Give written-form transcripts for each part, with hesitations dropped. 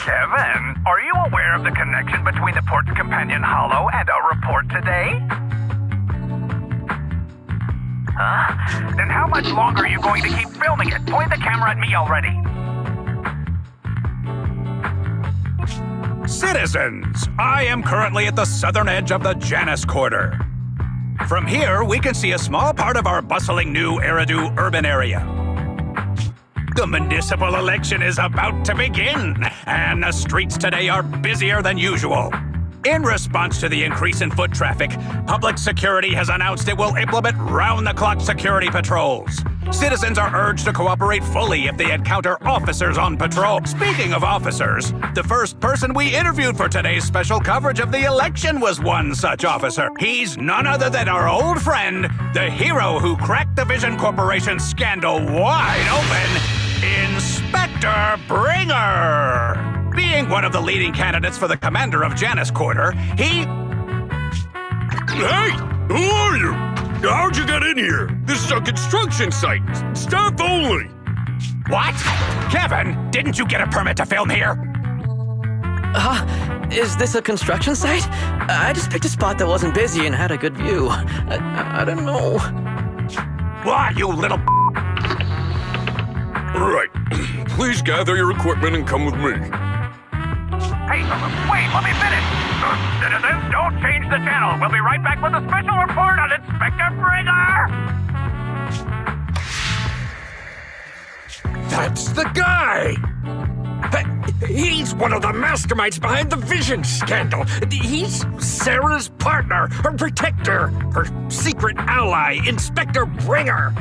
Kevin, are you aware of the connection between the port's companion hollow and our report today? Huh? Then how much longer are you going to keep filming it? Point the camera at me already. Citizens, I am currently at the southern edge of the Janus Quarter. From here, we can see a small part of our bustling new Eridu urban area. The municipal election is about to begin, and the streets today are busier than usual. In response to the increase in foot traffic, public security has announced it will implement round-the-clock security patrols. Citizens are urged to cooperate fully if they encounter officers on patrol. Speaking of officers, the first person we interviewed for today's special coverage of the election was one such officer. He's none other than our old friend, the hero who cracked the Vision Corporation scandal wide open, Inspector Bringer. Being one of the leading candidates for the commander of Janus Quarter, he... Hey! Who are you? How'd you get in here? This is a construction site. Staff only. What? Kevin, didn't you get a permit to film here? Is this a construction site? I just picked a spot that wasn't busy and had a good view. I don't know. Why, you little... Right. Please gather your equipment and come with me. Hey, wait, let me finish. Citizens, don't change the channel. We'll be right back with a special report on Inspector Bringer. That's the guy! He's one of the masterminds behind the Vision scandal. He's Sarah's partner, her protector, her secret ally, Inspector Bringer.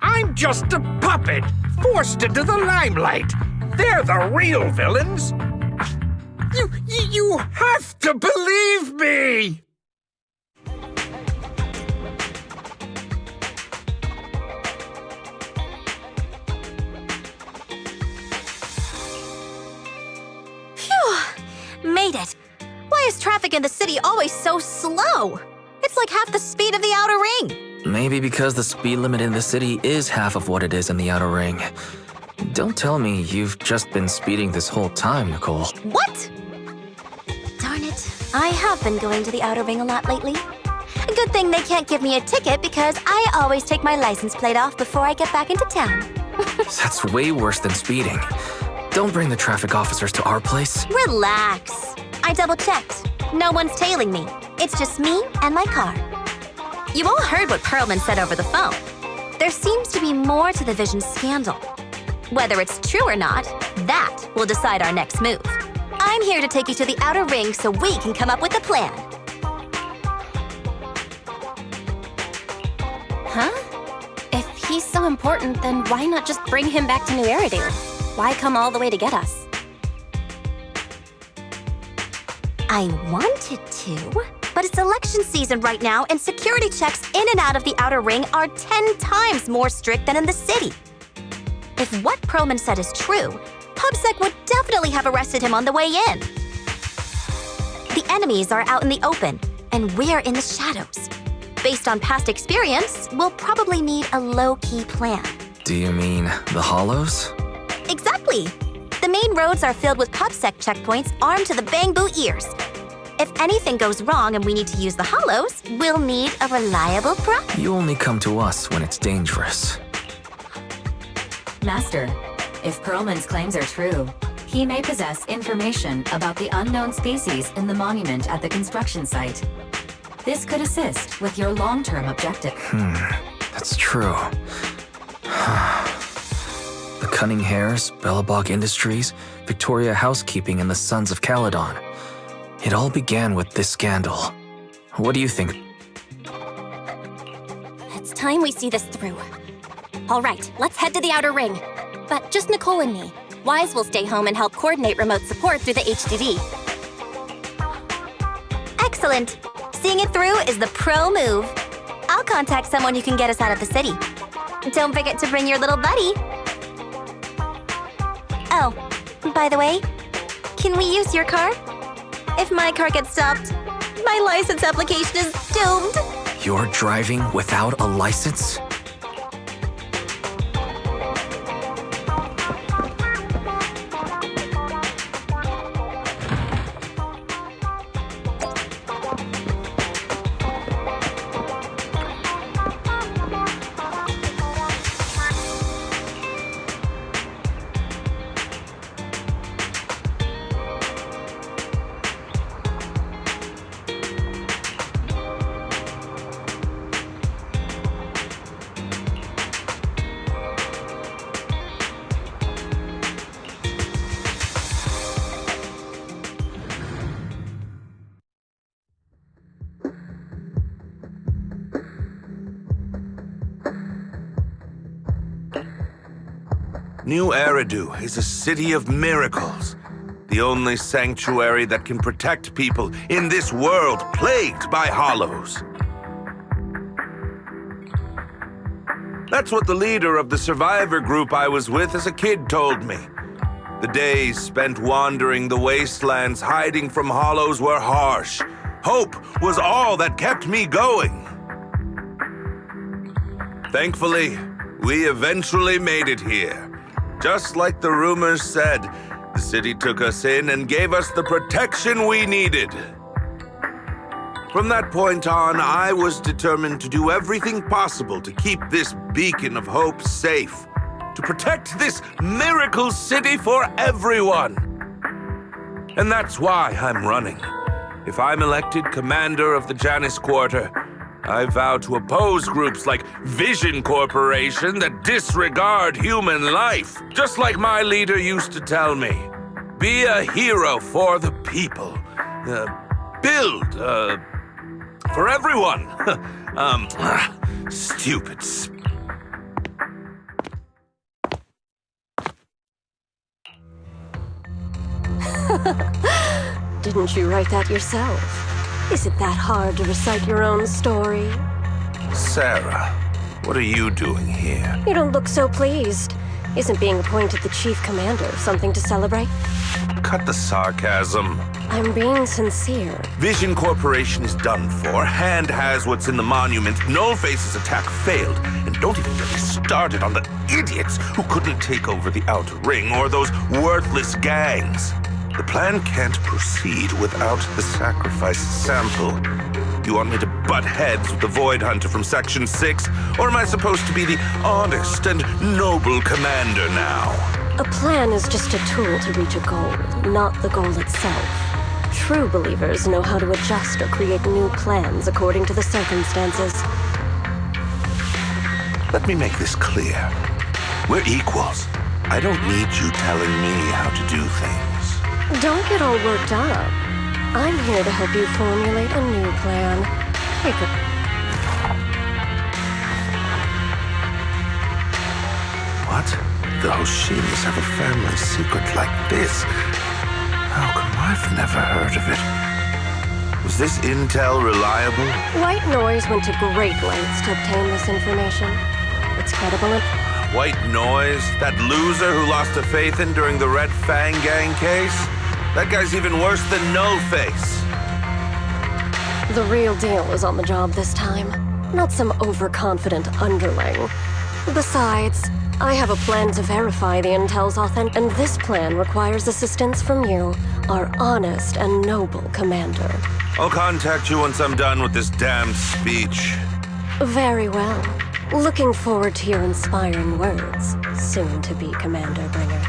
I'm just a puppet, forced into the limelight. They're the real villains. You have to believe me! Phew! Made it. Why is traffic in the city always so slow? It's like half the speed of the outer ring. Maybe because the speed limit in the city is half of what it is in the outer ring. Don't tell me you've just been speeding this whole time, Nicole. What? Darn it. I have been going to the outer ring a lot lately. A good thing they can't give me a ticket because I always take my license plate off before I get back into town. That's way worse than speeding. Don't bring the traffic officers to our place. Relax. I double-checked. No one's tailing me. It's just me and my car. You all heard what Perlman said over the phone. There seems to be more to the Vision scandal. Whether it's true or not, that will decide our next move. I'm here to take you to the outer ring so we can come up with a plan. Huh? If he's so important, then why not just bring him back to New Eridu? Why come all the way to get us? I wanted to, but it's election season right now and security checks in and out of the outer ring are 10 times more strict than in the city. If what Perlman said is true, PubSec would definitely have arrested him on the way in. The enemies are out in the open, and we're in the shadows. Based on past experience, we'll probably need a low-key plan. Do you mean the hollows? Exactly! The main roads are filled with PubSec checkpoints armed to the bang-boo ears. If anything goes wrong and we need to use the hollows, we'll need a reliable prop. You only come to us when it's dangerous. Master, if Perlman's claims are true, he may possess information about the unknown species in the monument at the construction site. This could assist with your long-term objective. That's true. The Cunning Hares, Bellabog Industries, Victoria Housekeeping, and the Sons of Caledon. It all began with this scandal. What do you think? It's time we see this through. All right, let's head to the outer ring. But just Nicole and me. Wise will stay home and help coordinate remote support through the HDD. Excellent. Seeing it through is the pro move. I'll contact someone who can get us out of the city. Don't forget to bring your little buddy. Oh, by the way, can we use your car? If my car gets stopped, my license application is doomed. You're driving without a license? New Eridu is a city of miracles. The only sanctuary that can protect people in this world plagued by hollows. That's what the leader of the survivor group I was with as a kid told me. The days spent wandering the wastelands hiding from hollows were harsh. Hope was all that kept me going. Thankfully, we eventually made it here. Just like the rumors said, the city took us in and gave us the protection we needed. From that point on, I was determined to do everything possible to keep this beacon of hope safe, to protect this miracle city for everyone. And that's why I'm running. If I'm elected commander of the Janus Quarter, I vow to oppose groups like Vision Corporation that disregard human life. Just like my leader used to tell me. Be a hero for the people. Build, for everyone. Stupid. Didn't you write that yourself? Is it that hard to recite your own story? Sarah, what are you doing here? You don't look so pleased. Isn't being appointed the chief commander something to celebrate? Cut the sarcasm. I'm being sincere. Vision Corporation is done for. Hand has what's in the monument. Nullface's attack failed. And don't even get me started on the idiots who couldn't take over the Outer Ring or those worthless gangs. The plan can't proceed without the sacrifice sample. You want me to butt heads with the Void Hunter from Section 6? Or am I supposed to be the honest and noble commander now? A plan is just a tool to reach a goal, not the goal itself. True believers know how to adjust or create new plans according to the circumstances. Let me make this clear. We're equals. I don't need you telling me how to do things. Don't get all worked up. I'm here to help you formulate a new plan. Take a... What? The Hoshimas have a family secret like this? How come I've never heard of it? Was this intel reliable? White Noise went to great lengths to obtain this information. It's credible and... White Noise? That loser who lost a faith in during the Red Fang Gang case? That guy's even worse than Nullface. The real deal is on the job this time, not some overconfident underling. Besides, I have a plan to verify the intel's authentic, and this plan requires assistance from you, our honest and noble commander. I'll contact you once I'm done with this damned speech. Very well. Looking forward to your inspiring words, soon to be Commander Bringer.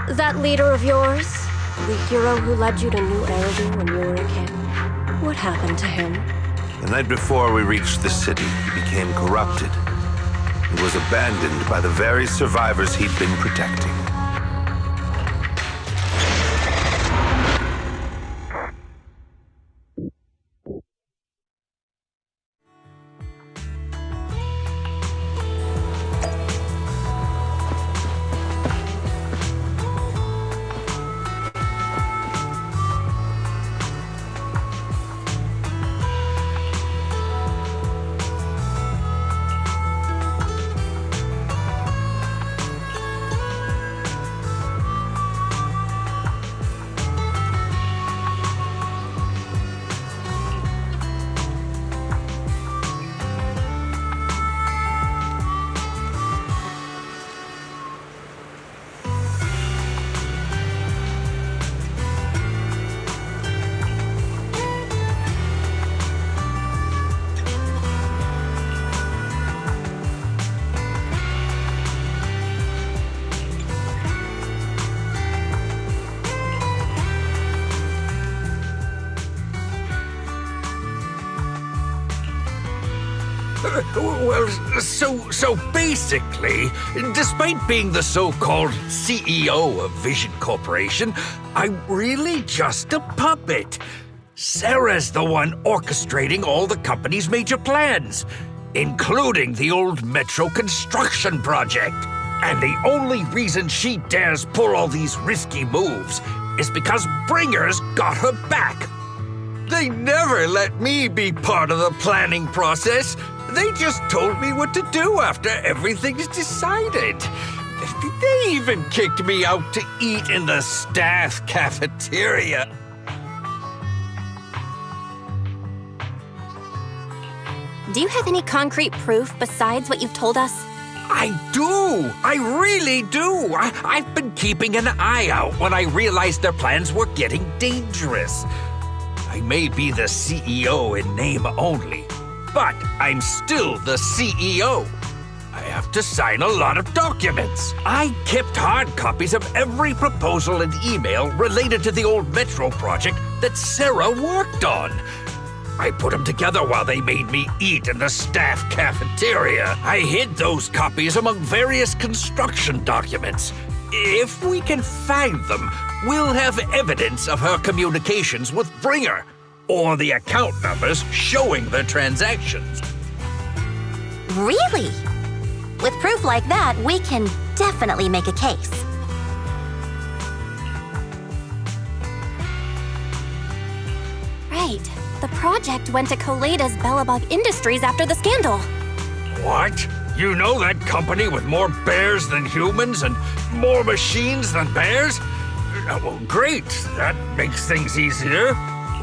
That leader of yours, the hero who led you to New Eridu when you were a kid, what happened to him? The night before we reached the city, he became corrupted. He was abandoned by the very survivors he'd been protecting. Well, so basically, despite being the so-called CEO of Vision Corporation, I'm really just a puppet. Sarah's the one orchestrating all the company's major plans, including the old metro construction project. And the only reason she dares pull all these risky moves is because Bringer's got her back. They never let me be part of the planning process. They just told me what to do after everything's decided. They even kicked me out to eat in the staff cafeteria. Do you have any concrete proof besides what you've told us? I do! I really do! I've been keeping an eye out when I realized their plans were getting dangerous. I may be the CEO in name only, but I'm still the CEO. I have to sign a lot of documents. I kept hard copies of every proposal and email related to the old metro project that Sarah worked on. I put them together while they made me eat in the staff cafeteria. I hid those copies among various construction documents. If we can find them, we'll have evidence of her communications with Bringer, or the account numbers showing the transactions. Really? With proof like that, we can definitely make a case. Right. The project went to Koleda's Belobog Industries after the scandal. What? You know that company with more bears than humans and more machines than bears? Well, great. That makes things easier.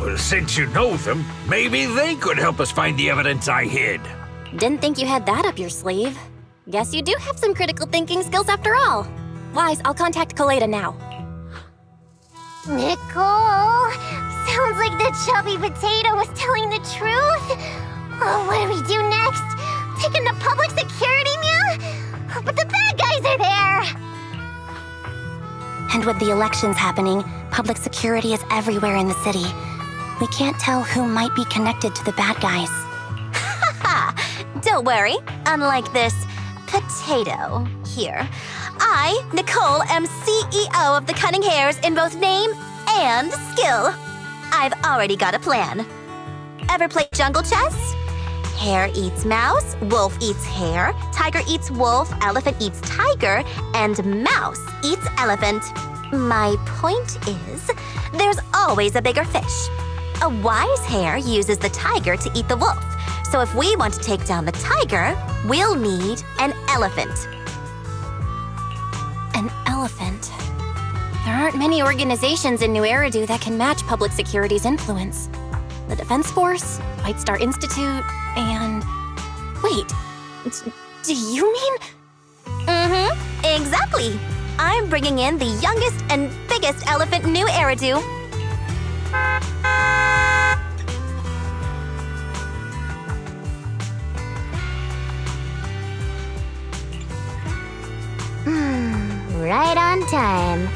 Well, since you know them, maybe they could help us find the evidence I hid. Didn't think you had that up your sleeve. Guess you do have some critical thinking skills after all. Wise, I'll contact Koleda now. Nicole, sounds like the chubby potato was telling the truth. Oh, what do we do next? Take him to public security, Mia? But the bad guys are there. And with the elections happening, public security is everywhere in the city. We can't tell who might be connected to the bad guys. Don't worry, unlike this potato here, I, Nicole, am CEO of the Cunning Hares in both name and skill. I've already got a plan. Ever play jungle chess? Hare eats mouse, wolf eats hare, tiger eats wolf, elephant eats tiger, and mouse eats elephant. My point is, there's always a bigger fish. A wise hare uses the tiger to eat the wolf. So if we want to take down the tiger, we'll need an elephant. An elephant. There aren't many organizations in New Eridu that can match public security's influence. The Defense Force, White Star Institute, and... Wait, do you mean... Mm-hmm, exactly. I'm bringing in the youngest and biggest elephant in New Eridu. Right on time.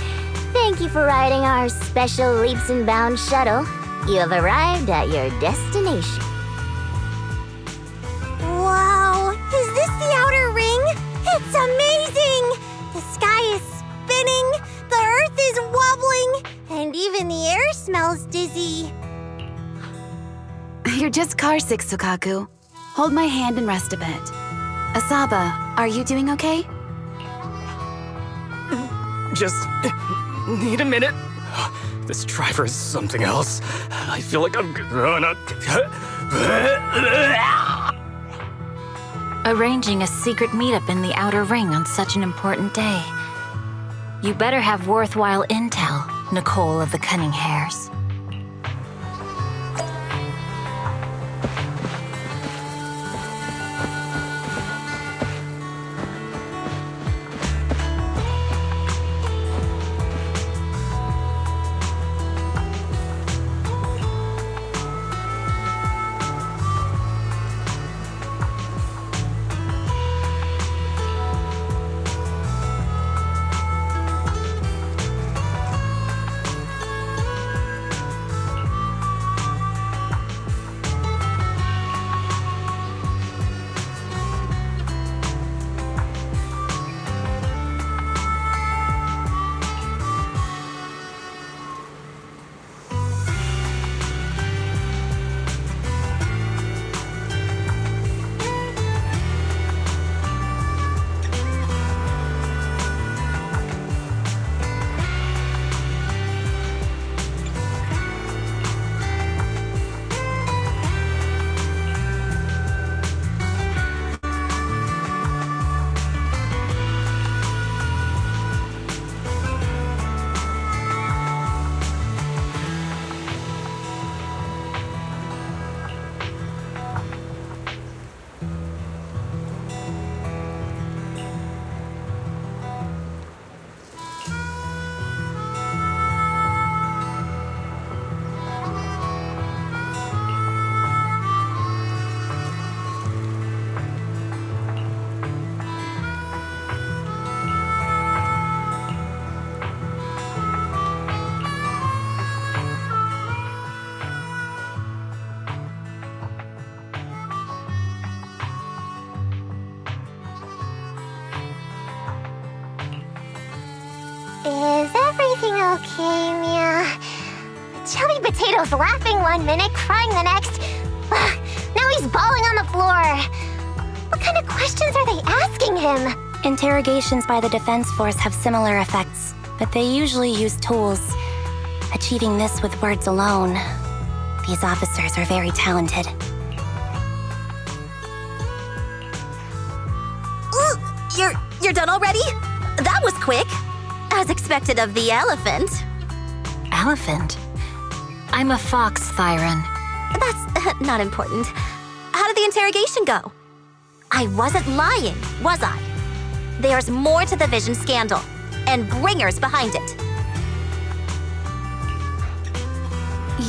Thank you for riding our special leaps and bounds shuttle. You have arrived at your destination. Wow, is this the outer ring? It's amazing! The sky is spinning, the earth is wobbling, and even the air smells dizzy. You're just carsick, Sukaku. Hold my hand and rest a bit. Asaba, are you doing okay? Just need a minute. This driver is something else. I feel like I'm gonna... Arranging a secret meetup in the Outer Ring on such an important day. You better have worthwhile intel, Nicole of the Cunning Hares. Is everything okay, Mia? Chubby Potato's laughing one minute, crying the next. Now he's bawling on the floor. What kind of questions are they asking him? Interrogations by the defense force have similar effects, but they usually use tools. Achieving this with words alone, these officers are very talented. Ooh, you're done already? That was quick. As expected of the elephant. Elephant? I'm a fox, Thyron. That's not important. How did the interrogation go? I wasn't lying, was I? There's more to the Vision scandal, and bringers behind it.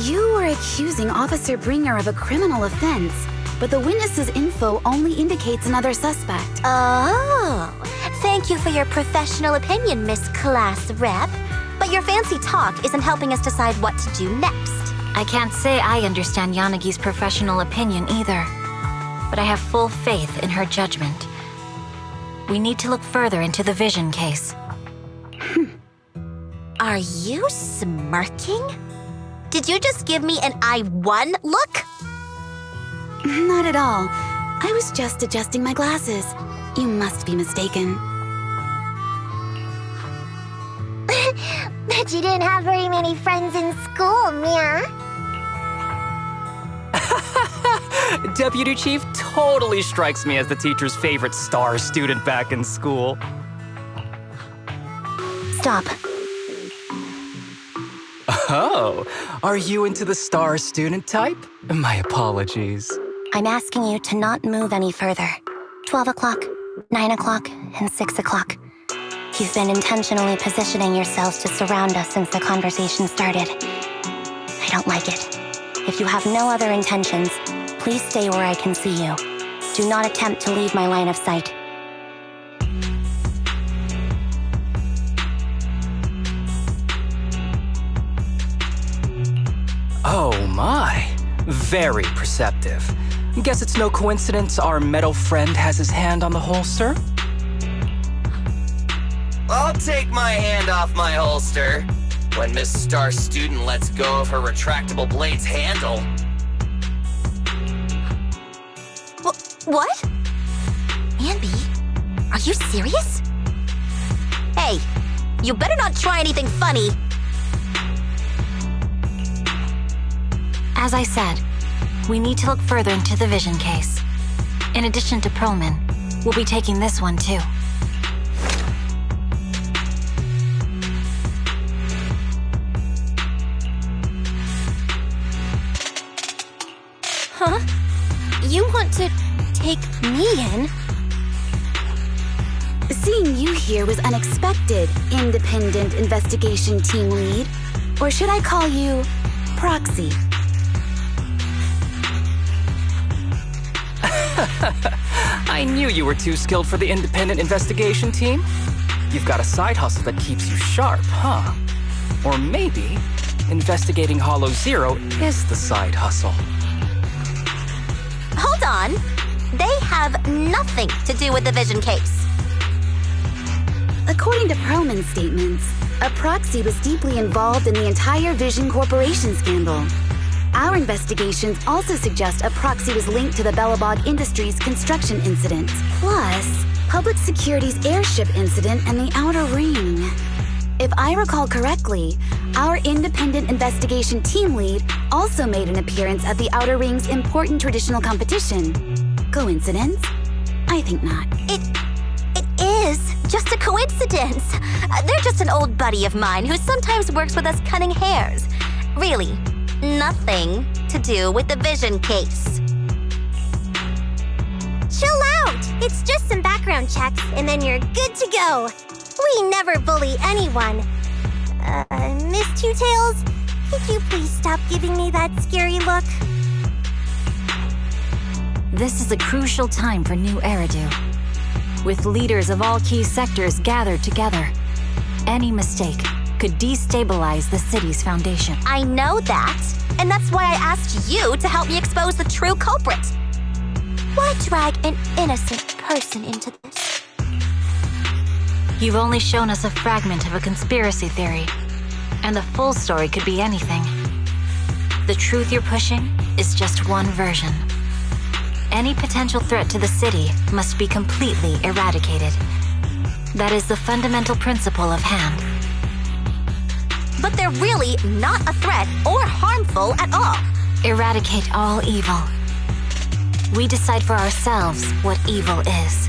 You were accusing Officer Bringer of a criminal offense, but the witness's info only indicates another suspect. Oh, thank you for your professional opinion, Miss Class Rep. But your fancy talk isn't helping us decide what to do next. I can't say I understand Yanagi's professional opinion either, but I have full faith in her judgment. We need to look further into the Vision case. Are you smirking? Did you just give me an I won look? Not at all. I was just adjusting my glasses. You must be mistaken. Bet you didn't have very many friends in school, Mia. Deputy Chief totally strikes me as the teacher's favorite star student back in school. Stop. Oh, are you into the star student type? My apologies. I'm asking you to not move any further. 12 o'clock, 9 o'clock, and 6 o'clock. You've been intentionally positioning yourselves to surround us since the conversation started. I don't like it. If you have no other intentions, please stay where I can see you. Do not attempt to leave my line of sight. Oh my, very perceptive. Guess it's no coincidence our metal friend has his hand on the holster? I'll take my hand off my holster when Miss Star Student lets go of her retractable blade's handle. What? Manby, are you serious? Hey, you better not try anything funny. As I said, we need to look further into the Vision case. In addition to Perlman, we'll be taking this one too. Huh? You want to take me in? Seeing you here was unexpected, Independent Investigation Team Lead. Or should I call you Proxy? I knew you were too skilled for the independent investigation team. You've got a side hustle that keeps you sharp, huh? Or maybe investigating Hollow Zero is the side hustle. Hold on. They have nothing to do with the Vision case. According to Perlman's statements, a proxy was deeply involved in the entire Vision Corporation scandal. Our investigations also suggest a proxy was linked to the Bellabog Industries construction incident, plus Public Security's airship incident and the Outer Ring. If I recall correctly, our independent investigation team lead also made an appearance at the Outer Ring's important traditional competition. Coincidence? I think not. It is just a coincidence. They're just an old buddy of mine who sometimes works with us cunning hares. Really, nothing to do with the Vision case. Chill out! It's just some background checks, and then you're good to go. We never bully anyone. Miss Two Tails, could you please stop giving me that scary look? This is a crucial time for New Eridu. With leaders of all key sectors gathered together, any mistake could destabilize the city's foundation. I know that, and that's why I asked you to help me expose the true culprit. Why drag an innocent person into this? You've only shown us a fragment of a conspiracy theory, and the full story could be anything. The truth you're pushing is just one version. Any potential threat to the city must be completely eradicated. That is the fundamental principle of hand. But they're really not a threat or harmful at all. Eradicate all evil. We decide for ourselves what evil is.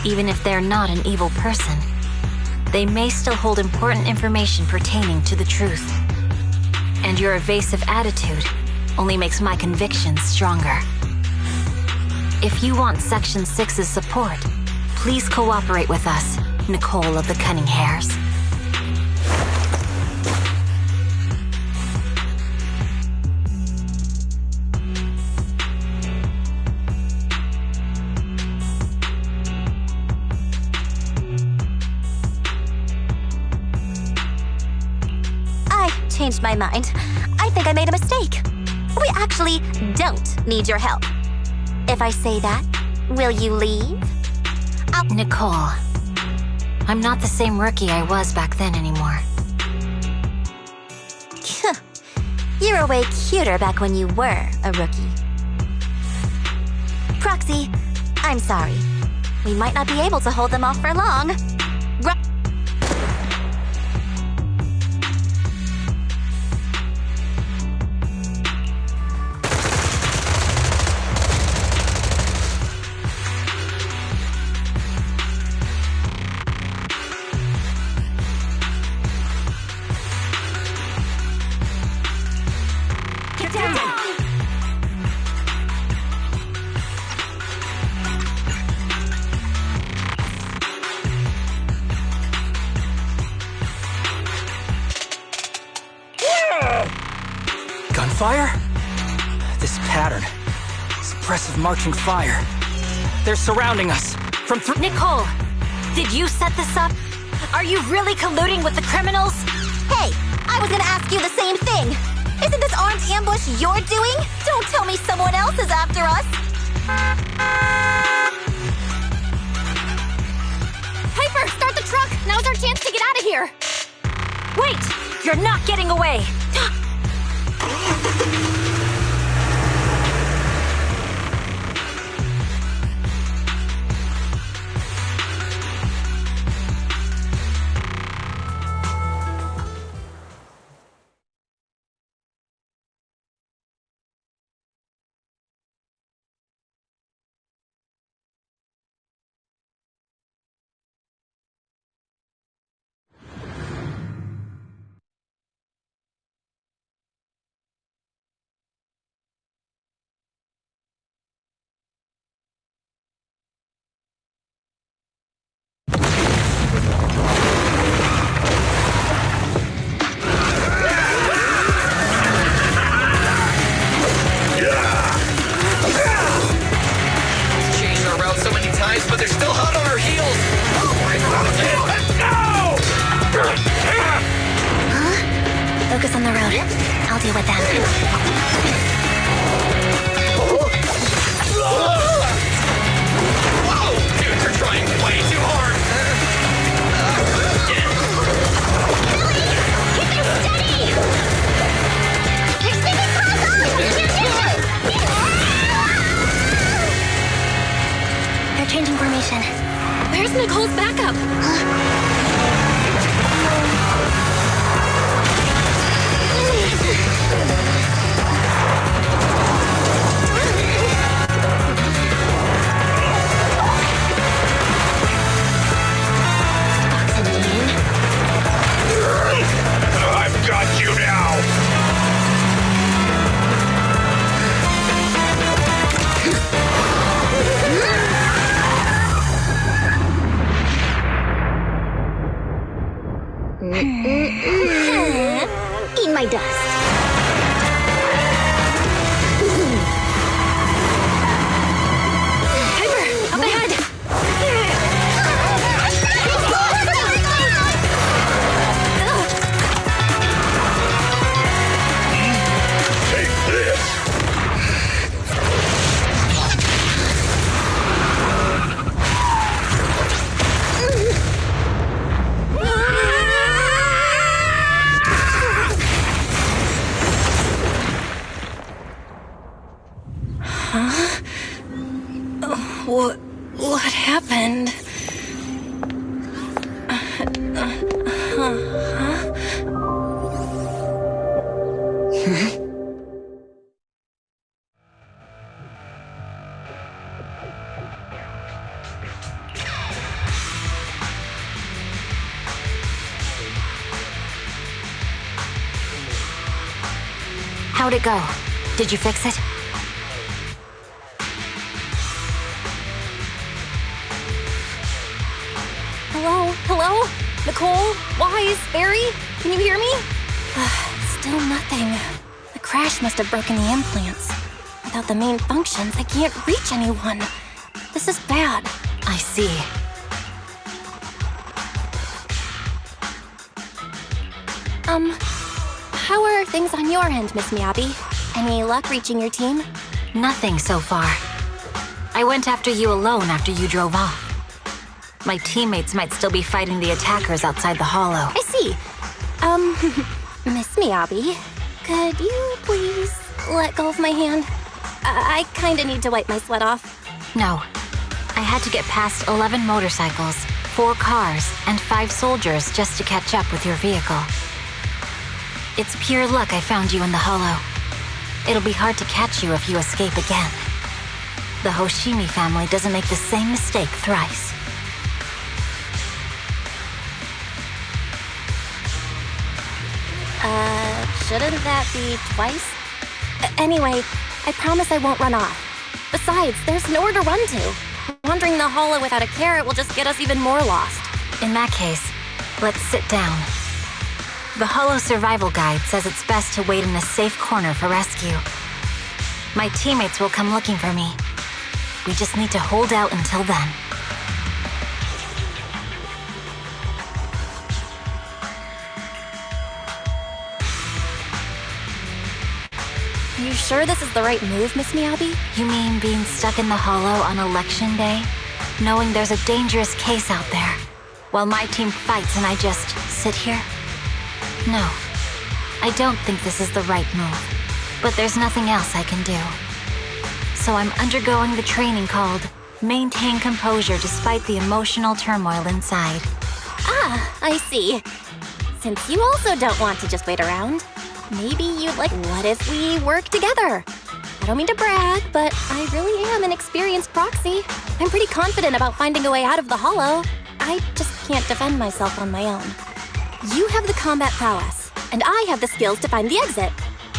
Even if they're not an evil person, they may still hold important information pertaining to the truth. And your evasive attitude only makes my convictions stronger. If you want Section 6's support, please cooperate with us, Nicole of the Cunning Hairs. I changed my mind. I think I made a mistake. We actually don't need your help. If I say that, will you leave? Nicole, I'm not the same rookie I was back then anymore. You were way cuter back when you were a rookie. Proxy, I'm sorry. We might not be able to hold them off for long. Gunfire? This pattern. Suppressive marching fire. They're surrounding us. From Nicole, did you set this up? Are you really colluding with the criminals? Hey, I was gonna ask you the same thing. Isn't this armed ambush you're doing? Don't tell me someone else is after us. Piper, start the truck! Now's our chance to get out of here! Wait! You're not getting away! But they're still hot on our heels! Oh my God! Let's go! Focus on the road. I'll deal with them. Whoa! Dude, they're trying way too hard! Billy! Keep it steady! You're sticking close up! They're changing formation. Where's Nicole's backup? I've got you now! Eat my dust. Piper, up ahead! Take this! What happened? How'd it go? Did you fix it? Hello? Nicole? Wise? Barry? Can you hear me? Still nothing. The crash must have broken the implants. Without the main functions, I can't reach anyone. This is bad. I see. How are things on your end, Miss Miyabi? Any luck reaching your team? Nothing so far. I went after you alone after you drove off. My teammates might still be fighting the attackers outside the hollow. I see. Miss Miyabi, could you please let go of my hand? I kinda need to wipe my sweat off. No. I had to get past 11 motorcycles, 4 cars, and 5 soldiers just to catch up with your vehicle. It's pure luck I found you in the hollow. It'll be hard to catch you if you escape again. The Hoshimi family doesn't make the same mistake thrice. Shouldn't that be twice? Anyway, I promise I won't run off. Besides, there's nowhere to run to. Wandering the hollow without a carrot will just get us even more lost. In that case, let's sit down. The Hollow Survival Guide says it's best to wait in a safe corner for rescue. My teammates will come looking for me. We just need to hold out until then. Are you sure this is the right move, Miss Miyabi? You mean being stuck in the hollow on election day? Knowing there's a dangerous case out there, while my team fights and I just sit here? No, I don't think this is the right move. But there's nothing else I can do. So I'm undergoing the training called Maintain Composure Despite the Emotional Turmoil Inside. Ah, I see. Since you also don't want to just wait around, maybe you'd like, what if we work together? I don't mean to brag, but I really am an experienced proxy. I'm pretty confident about finding a way out of the hollow. I just can't defend myself on my own. You have the combat prowess, and I have the skills to find the exit.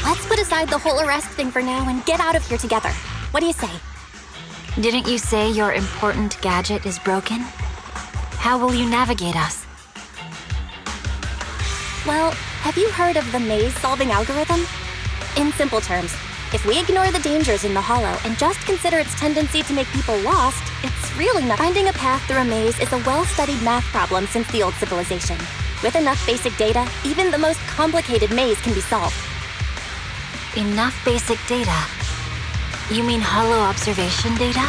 Let's put aside the whole arrest thing for now and get out of here together. What do you say? Didn't you say your important gadget is broken? How will you navigate us? Well, have you heard of the maze-solving algorithm? In simple terms, if we ignore the dangers in the hollow and just consider its tendency to make people lost, it's really not. Finding a path through a maze is a well-studied math problem since the old civilization. With enough basic data, even the most complicated maze can be solved. Enough basic data? You mean hollow observation data?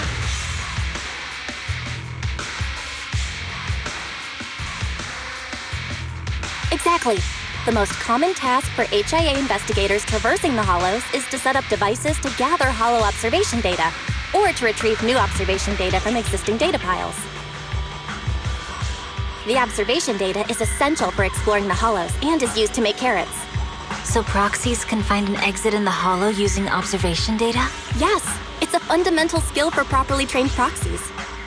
Exactly. The most common task for HIA investigators traversing the hollows is to set up devices to gather hollow observation data, or to retrieve new observation data from existing data piles. The observation data is essential for exploring the hollows and is used to make carrots. So proxies can find an exit in the hollow using observation data? Yes, it's a fundamental skill for properly trained proxies.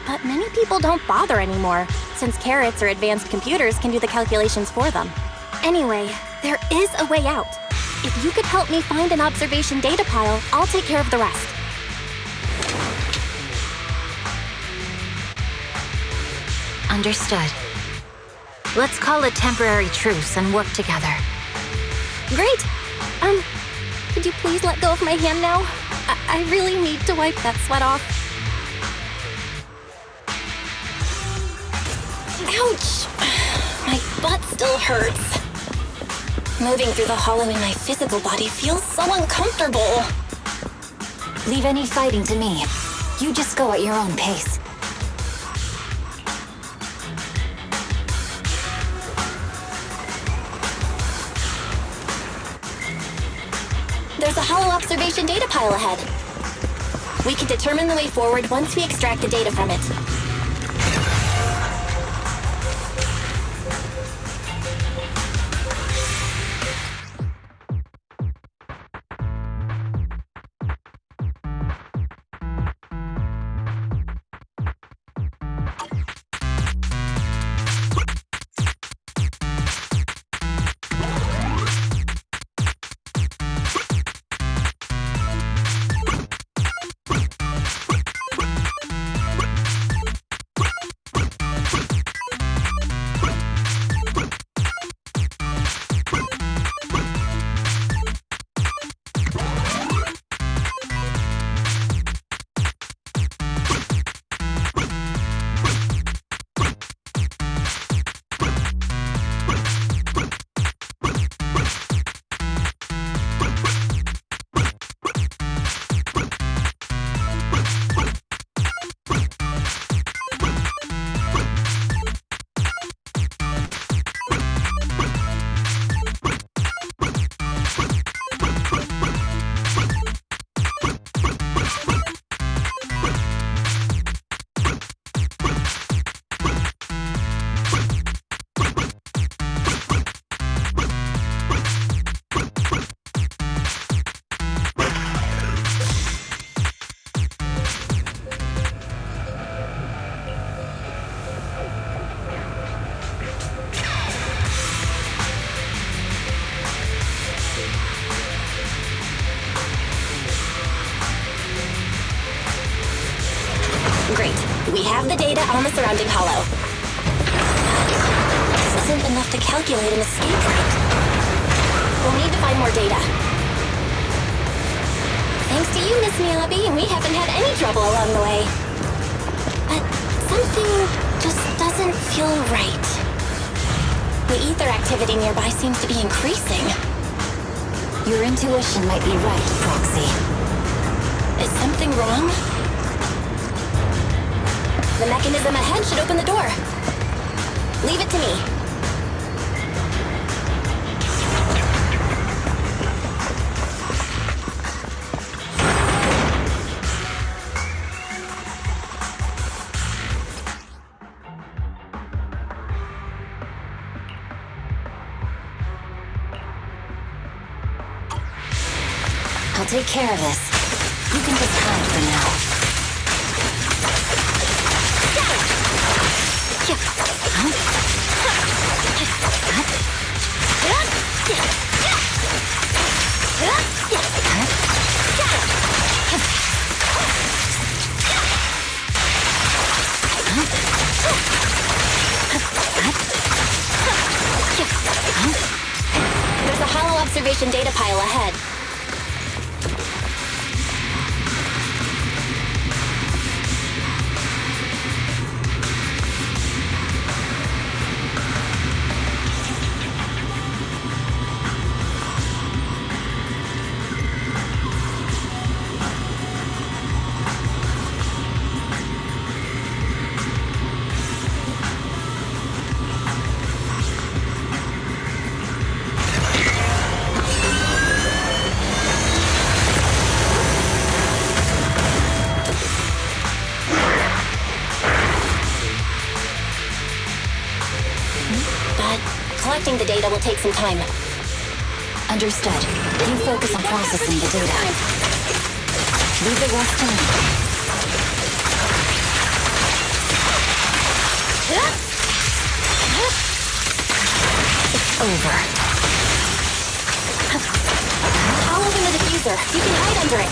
But many people don't bother anymore, since carrots or advanced computers can do the calculations for them. Anyway, there is a way out. If you could help me find an observation data pile, I'll take care of the rest. Understood. Let's call a temporary truce and work together. Great! Could you please let go of my hand now? I really need to wipe that sweat off. Ouch! My butt still hurts. Moving through the hollow in my physical body feels so uncomfortable. Leave any fighting to me. You just go at your own pace. There's a hollow observation data pile ahead. We can determine the way forward once we extract the data from it. Great. We have the data on the surrounding hollow. This isn't enough to calculate an escape route. We'll need to find more data. Thanks to you, Miss Miyabi, we haven't had any trouble along the way. But something just doesn't feel right. The ether activity nearby seems to be increasing. Your intuition might be right, Proxy. Is something wrong? The mechanism ahead should open the door. Leave it to me. I'll take care of this. You can just hide for now. There's a hollow observation data pile ahead. Collecting the data will take some time. Understood. You focus on processing the data. Leave the rest to me. It's over. I'll open the diffuser. You can hide under it.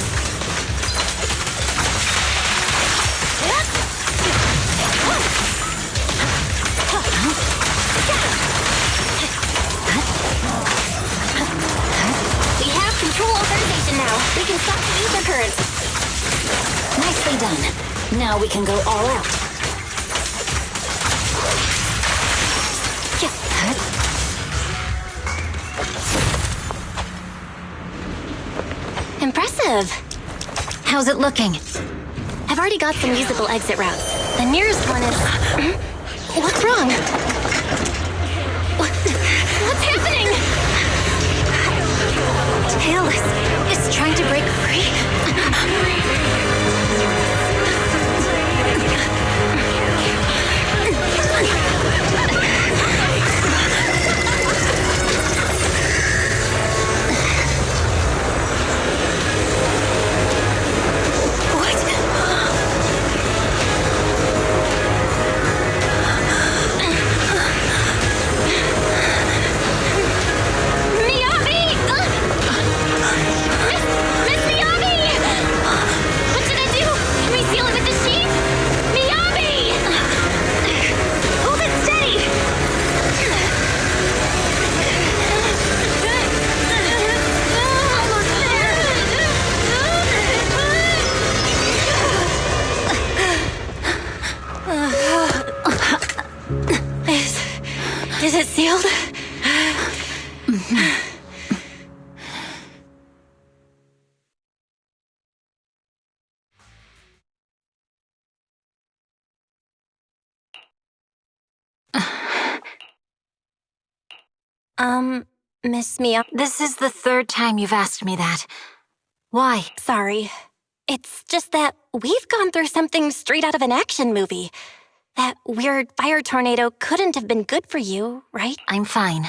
We have control authorization now. We can stop the ether current. Nicely done. Now we can go all out. Impressive. How's it looking? I've already got some usable exit routes. The nearest one is... What's wrong? What's happening? Tailless is trying to break free. Is it sealed? Miss Mia. This is the third time you've asked me that. Why? Sorry. It's just that we've gone through something straight out of an action movie. That weird fire tornado couldn't have been good for you, right? I'm fine.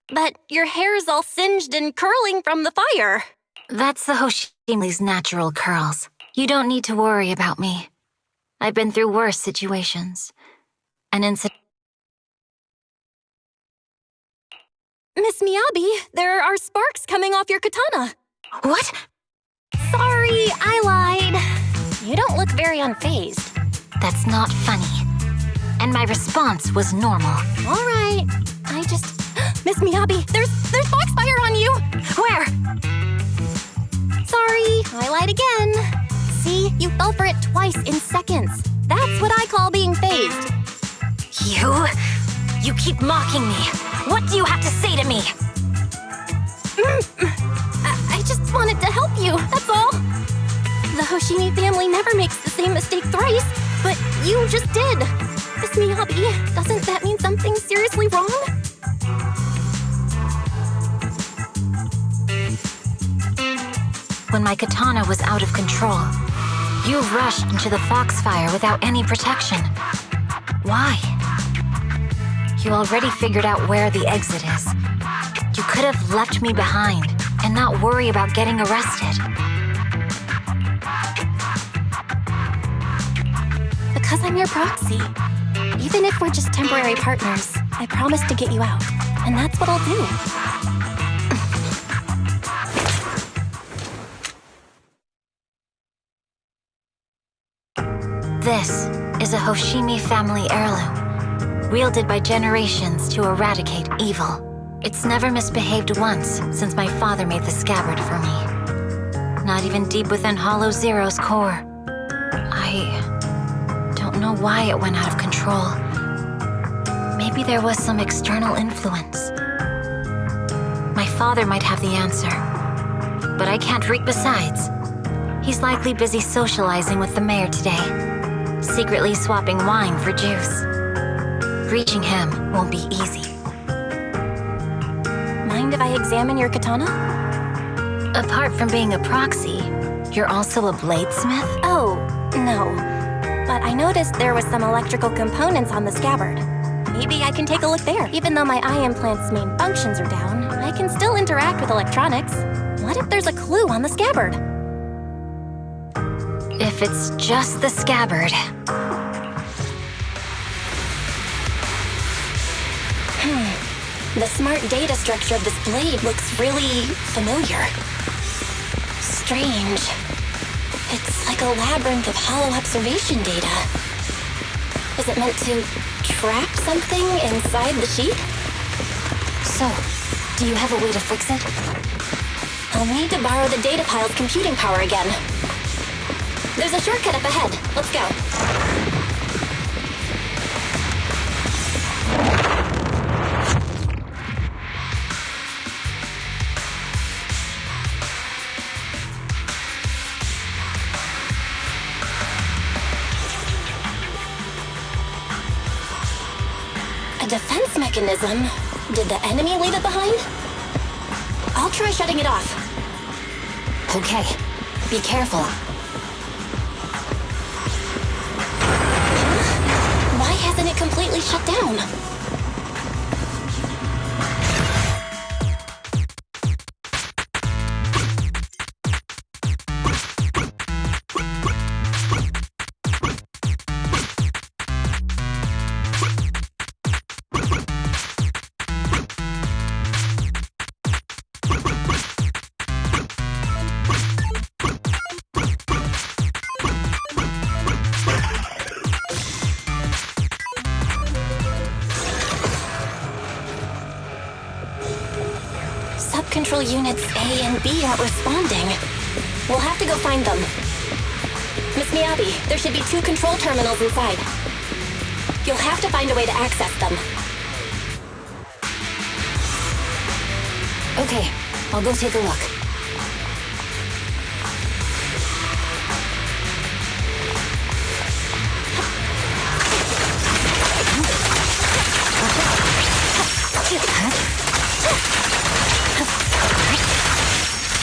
But your hair's all singed and curling from the fire. That's the Hoshimi's natural curls. You don't need to worry about me. I've been through worse situations. An incident. Miss Miyabi, there are sparks coming off your katana. What? Sorry, I lied. You don't look very unfazed. That's not funny. And my response was normal. All right, I just... Miss Miyabi, there's foxfire on you! Where? Sorry, I lied again. See, you fell for it twice in seconds. That's what I call being phased. You keep mocking me. What do you have to say to me? I just wanted to help you, that's all. The Hoshimi family never makes the same mistake thrice, but you just did. Miss Miyabi, doesn't that mean something's seriously wrong? When my katana was out of control, you rushed into the foxfire without any protection. Why? You already figured out where the exit is. You could have left me behind and not worry about getting arrested. Because I'm your proxy. Even if we're just temporary partners, I promise to get you out. And that's what I'll do. This is a Hoshimi family heirloom, wielded by generations to eradicate evil. It's never misbehaved once since my father made the scabbard for me. Not even deep within Hollow Zero's core. I don't know why it went out of control. Maybe there was some external influence. My father might have the answer, but I can't reach. Besides, he's likely busy socializing with the mayor today, secretly swapping wine for juice. Reaching him won't be easy. Mind if I examine your katana? Apart from being a proxy, you're also a bladesmith? Oh, no. But I noticed there was some electrical components on the scabbard. Maybe I can take a look there. Even though my eye implant's main functions are down, I can still interact with electronics. What if there's a clue on the scabbard? If it's just the scabbard. The smart data structure of this blade looks really familiar. Strange. It's like a labyrinth of hollow observation data. Is it meant to trap something inside the sheet? So, do you have a way to fix it? I'll need to borrow the data pile's computing power again. There's a shortcut up ahead. Let's go. A defense mechanism? Did the enemy leave it behind? I'll try shutting it off. Okay, be careful. Why hasn't it completely shut down? Control units A and B aren't responding. We'll have to go find them. Miss Miyabi, there should be 2 control terminals inside. You'll have to find a way to access them. Okay, I'll go take a look.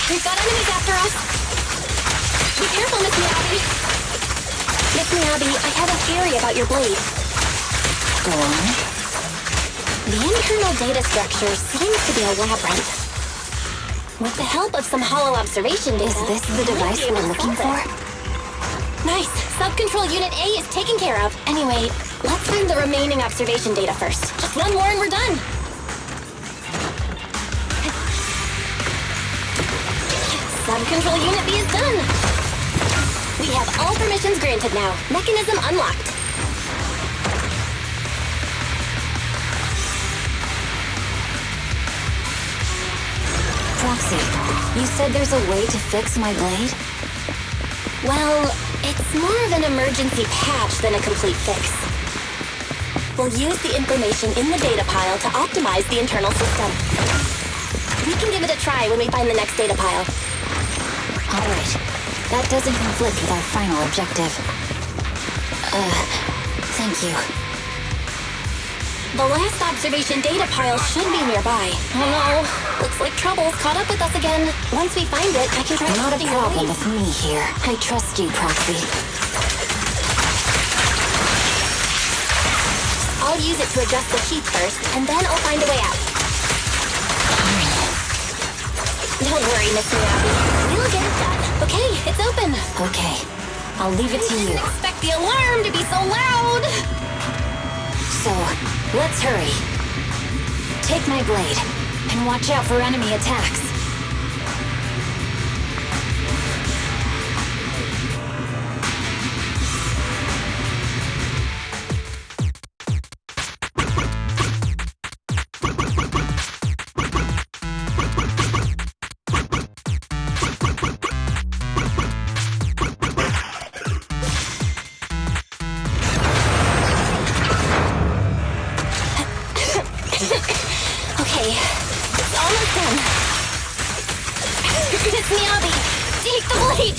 We've got enemies after us! Be careful, Miss Miyabi! Miss Miyabi, I have a theory about your blade. Go on. The internal data structure seems to be a labyrinth. With the help of some hollow observation data... Is this the device we're looking for? Nice! Sub-control Unit A is taken care of. Anyway, let's find the remaining observation data first. Just one more and we're done! Sub-control Unit B is done! We have all permissions granted now. Mechanism unlocked. Proxy, you said there's a way to fix my blade? Well, it's more of an emergency patch than a complete fix. We'll use the information in the data pile to optimize the internal system. We can give it a try when we find the next data pile. All right. That doesn't conflict with our final objective. Thank you. The last observation data pile should be nearby. Oh no, looks like trouble's caught up with us again. Once we find it, I can try Not a something problem early. with me here. I trust you, Proxy. I'll use it to adjust the sheath first, and then I'll find a way out. Don't worry, Miss Miyabi. We'll get it done. Okay, it's open. Okay, I'll leave it to you. Didn't expect the alarm to be so loud. So, let's hurry. Take my blade, and watch out for enemy attacks. Okay, it's almost done. Miss Miyabi, take the blade!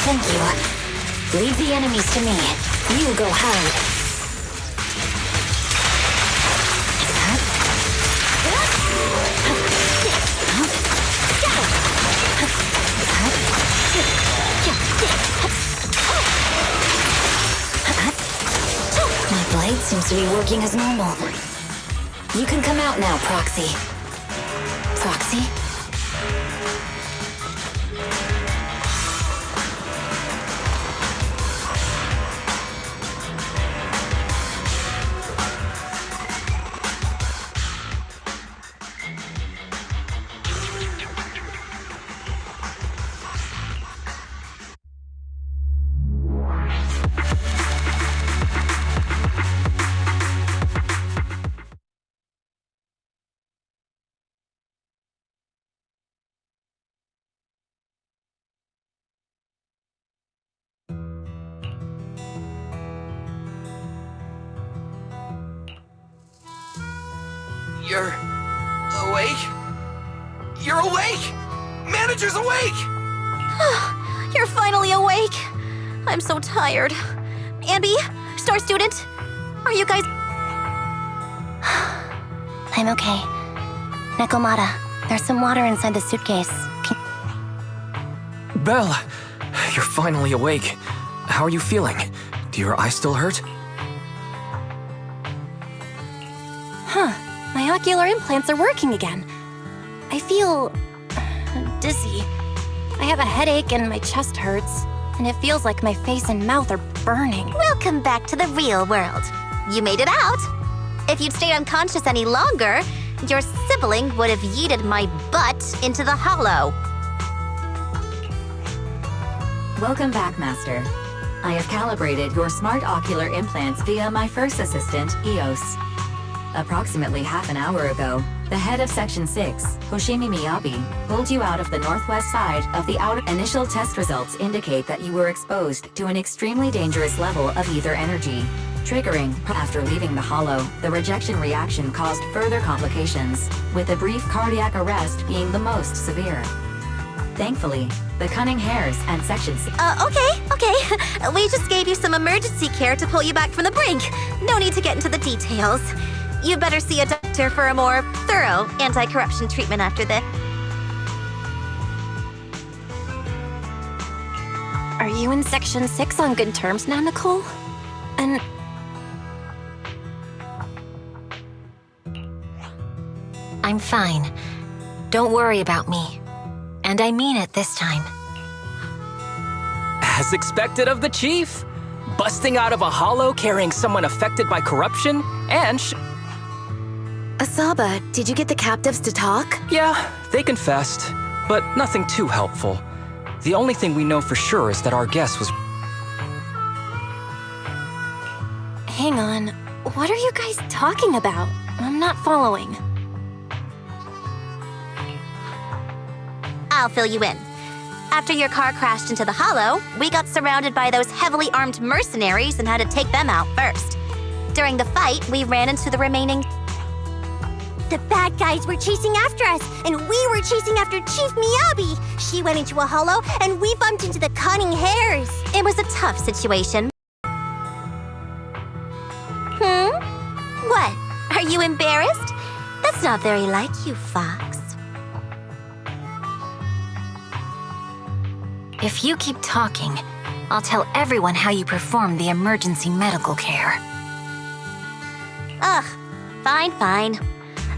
Thank you. Leave the enemies to me. You go hide. My blade seems to be working as normal. You can come out now, Proxy. Proxy? You're awake? You're awake! Manager's awake! You're finally awake. I'm so tired. Ambi, Star Student, are you guys... I'm okay. Nekomata, there's some water inside the suitcase. Belle, you're finally awake. How are you feeling? Do your eyes still hurt? Huh. My ocular implants are working again. I feel... dizzy. I have a headache and my chest hurts. And it feels like my face and mouth are burning. Welcome back to the real world. You made it out. If you'd stayed unconscious any longer, your sibling would have yeeted my butt into the hollow. Welcome back, Master. I have calibrated your smart ocular implants via my first assistant, EOS. Approximately half an hour ago, the head of Section 6, Hoshimi Miyabi, pulled you out of the northwest side of the outer. Initial test results indicate that you were exposed to an extremely dangerous level of ether energy. triggering. After leaving the hollow, the rejection reaction caused further complications, with a brief cardiac arrest being the most severe. Thankfully, the cunning hares and Section 6... Okay. We just gave you some emergency care to pull you back from the brink. No need to get into the details. You better see a doctor for a more thorough anti-corruption treatment after this. Are you in Section 6 on good terms now, Nicole? And... I'm fine. Don't worry about me. And I mean it this time. As expected of the chief. Busting out of a hollow carrying someone affected by corruption and Asaba, did you get the captives to talk? Yeah, they confessed, but nothing too helpful. The only thing we know for sure is that our guest was... hang on. What are you guys talking about? I'm not following. I'll fill you in. After your car crashed into the hollow, we got surrounded by those heavily armed mercenaries and had to take them out first. During the fight, we ran into the remaining... The bad guys were chasing after us, and we were chasing after Chief Miyabi. She went into a hollow, and we bumped into the cunning hares. It was a tough situation. What? Are you embarrassed? That's not very like you, Fox. If you keep talking, I'll tell everyone how you performed the emergency medical care. Ugh, fine.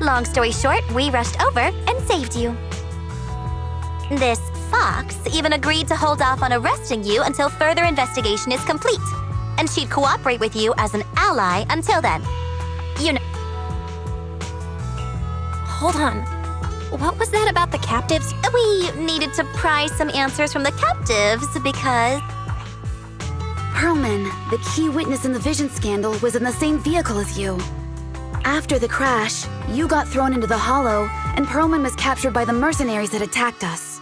Long story short, we rushed over and saved you. This Fox even agreed to hold off on arresting you until further investigation is complete. And she'd cooperate with you as an ally until then. You know... Hold on. What was that about the captives? We needed to pry some answers from the captives because... Perlman, the key witness in the Vision scandal, was in the same vehicle as you. After the crash, you got thrown into the hollow, and Perlman was captured by the mercenaries that attacked us.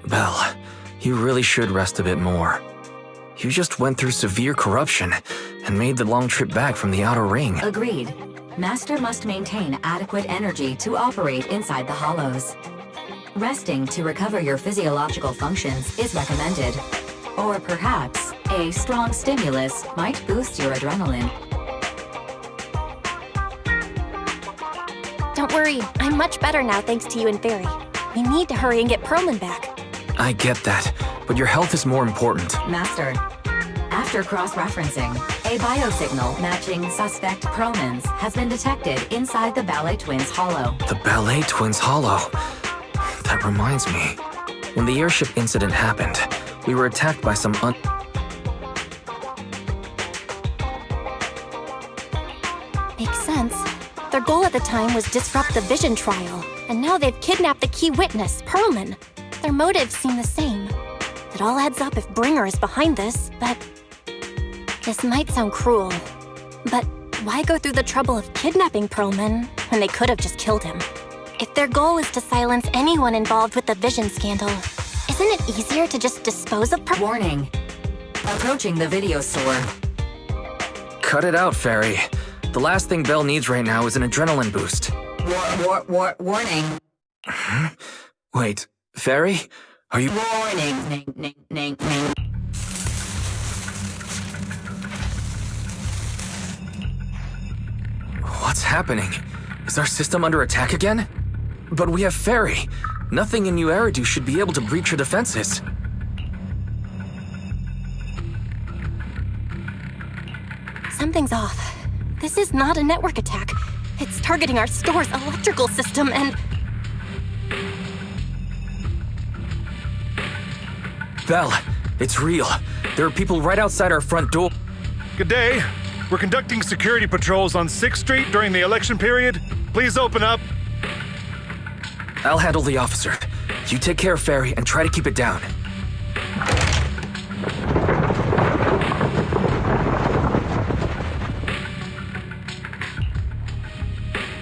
Belle, you really should rest a bit more. You just went through severe corruption and made the long trip back from the outer ring. Agreed. Master must maintain adequate energy to operate inside the hollows. Resting to recover your physiological functions is recommended. Or perhaps, a strong stimulus might boost your adrenaline. Don't worry, I'm much better now thanks to you and Barry. We need to hurry and get Perlman back. I get that, but your health is more important. Master, after cross-referencing, a biosignal matching suspect Perlman's has been detected inside the Ballet Twins hollow. The Ballet Twins hollow? That reminds me. When the airship incident happened, we were attacked by some Makes sense. Their goal at the time was disrupt the Vision trial, and now they've kidnapped the key witness, Perlman. Their motives seem the same. It all adds up if Bringer is behind this, but... This might sound cruel, but why go through the trouble of kidnapping Perlman when they could have just killed him? If their goal is to silence anyone involved with the Vision scandal, isn't it easier to just dispose of Warning. Approaching the video store. Cut it out, Fairy. The last thing Belle needs right now is an adrenaline boost. Warning. Wait, Fairy? Are you— Warning. Ning. What's happening? Is our system under attack again? But we have Fairy. Nothing in New Eridu should be able to breach her defenses. Something's off. This is not a network attack. It's targeting our store's electrical system and... Belle, it's real. There are people right outside our front door. Good day. We're conducting security patrols on 6th Street during the election period. Please open up. I'll handle the officer. You take care of Fairy and try to keep it down.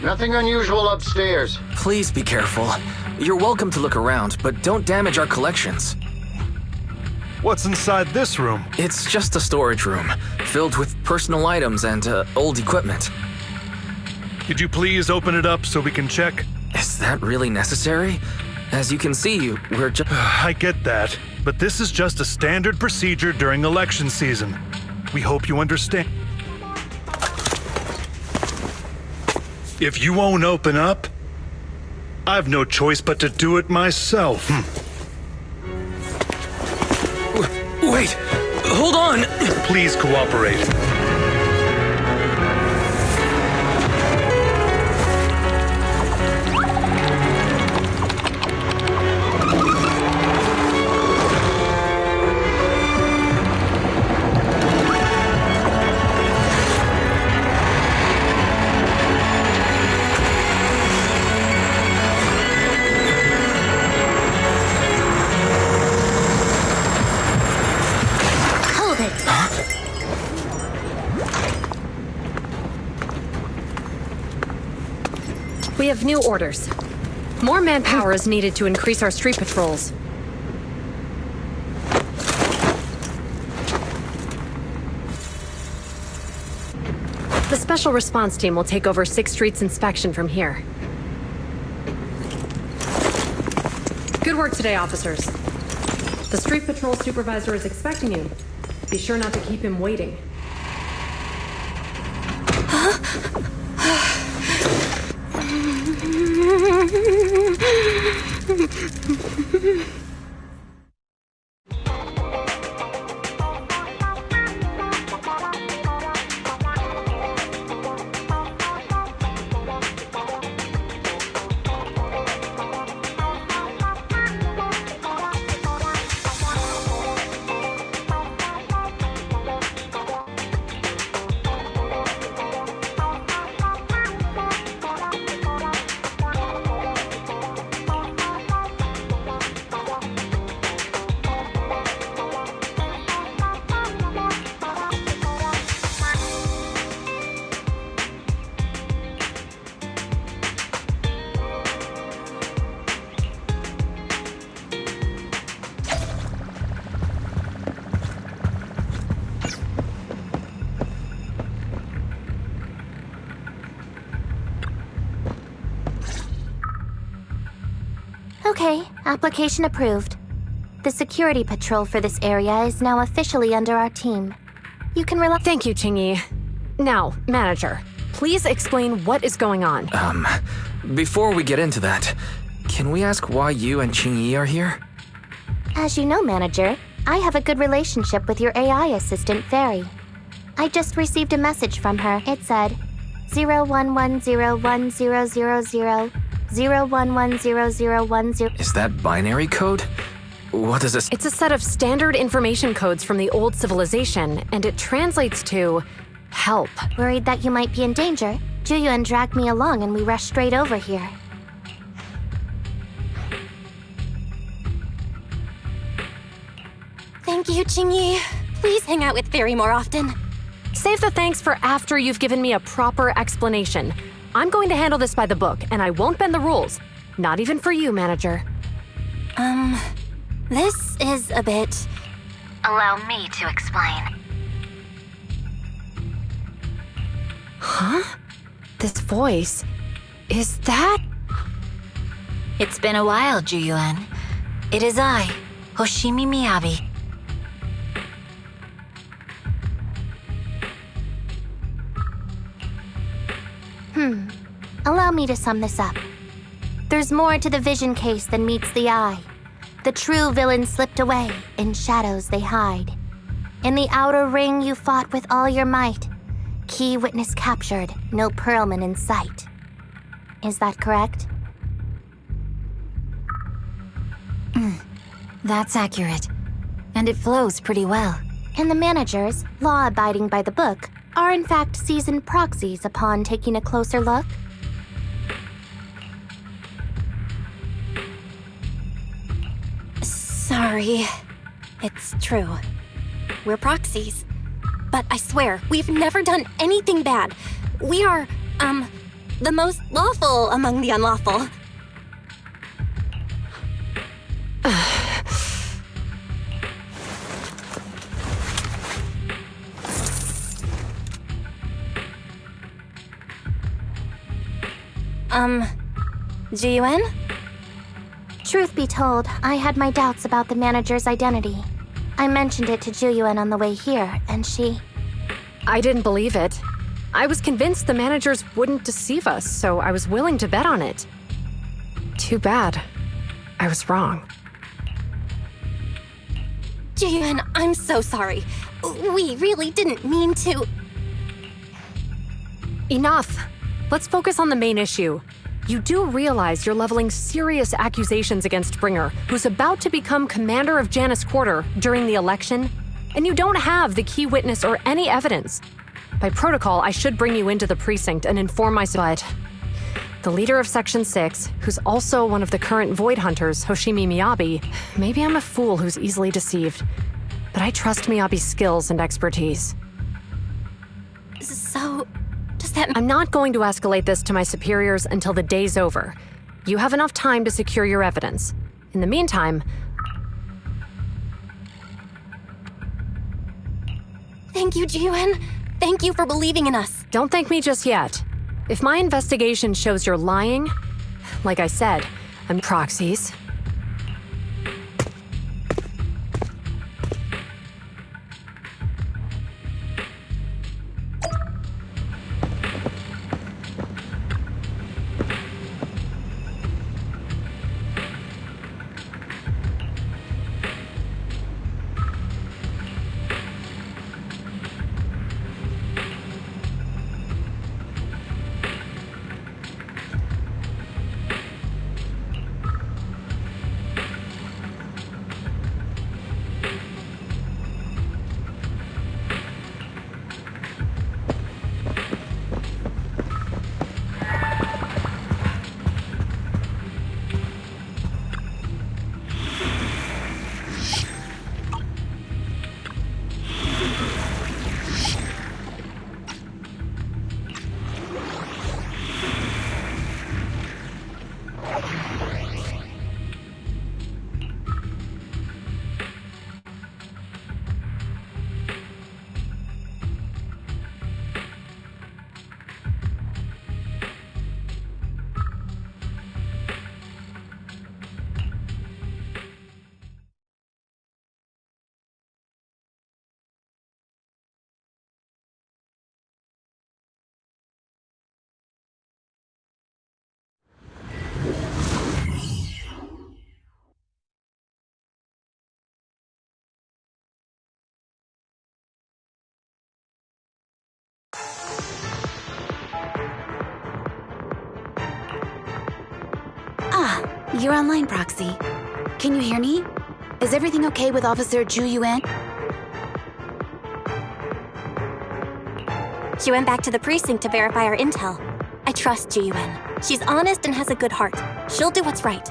Nothing unusual upstairs. Please be careful. You're welcome to look around, but don't damage our collections. What's inside this room? It's just a storage room, filled with personal items and old equipment. Could you please open it up so we can check? Is that really necessary? As you can see, we're just... I get that, but this is just a standard procedure during election season. We hope you understand. If you won't open up, I've no choice but to do it myself. Wait! Hold on! Please cooperate. We have new orders. More manpower is needed to increase our street patrols. The Special Response Team will take over 6th Street's inspection from here. Good work today, officers. The Street Patrol Supervisor is expecting you. Be sure not to keep him waiting. Okay, application approved. The security patrol for this area is now officially under our team. You can rely— Thank you, Qingyi. Now, manager, please explain what is going on. Before we get into that, can we ask why you and Qingyi are here? As you know, manager, I have a good relationship with your AI assistant, Fairy. I just received a message from her. It said 01101000 01100010. Is that binary code? What does this— It's a set of standard information codes from the old civilization, and it translates to help. Worried that you might be in danger, Juyuan dragged me along and we rushed straight over here. Thank you, Qingyi. Please hang out with Fairy more often. Save the thanks for after you've given me a proper explanation. I'm going to handle this by the book, and I won't bend the rules. Not even for you, manager. This is a bit... Allow me to explain. Huh? This voice... Is that... It's been a while, Juyuan. It is I, Hoshimi Miyabi. Allow me to sum this up. There's more to the vision case than meets the eye. The true villain slipped away, in shadows they hide. In the outer ring you fought with all your might. Key witness captured, no Pearlman in sight. Is that correct? That's accurate. And it flows pretty well. And the managers, law-abiding by the book, are in fact seasoned proxies upon taking a closer look? Sorry. It's true. We're proxies. But I swear, we've never done anything bad. We are, the most lawful among the unlawful. Jiyuan? Truth be told, I had my doubts about the manager's identity. I mentioned it to Juyuan on the way here, and she... I didn't believe it. I was convinced the managers wouldn't deceive us, so I was willing to bet on it. Too bad. I was wrong. Jiyuan, I'm so sorry. We really didn't mean to... Enough! Let's focus on the main issue. You do realize you're leveling serious accusations against Bringer, who's about to become commander of Janus Quarter during the election, and you don't have the key witness or any evidence. By protocol, I should bring you into the precinct and inform myself. But the leader of Section 6, who's also one of the current Void Hunters, Hoshimi Miyabi, maybe I'm a fool who's easily deceived, but I trust Miyabi's skills and expertise. So... does that... I'm not going to escalate this to my superiors until the day's over. You have enough time to secure your evidence. In the meantime... Thank you, Jiyuan. Thank you for believing in us. Don't thank me just yet. If my investigation shows you're lying, like I said, I'm proxies. You're online, Proxy. Can you hear me? Is everything okay with Officer Zhu Yuan? She went back to the precinct to verify our intel. I trust Ji Yuan. She's honest and has a good heart. She'll do what's right.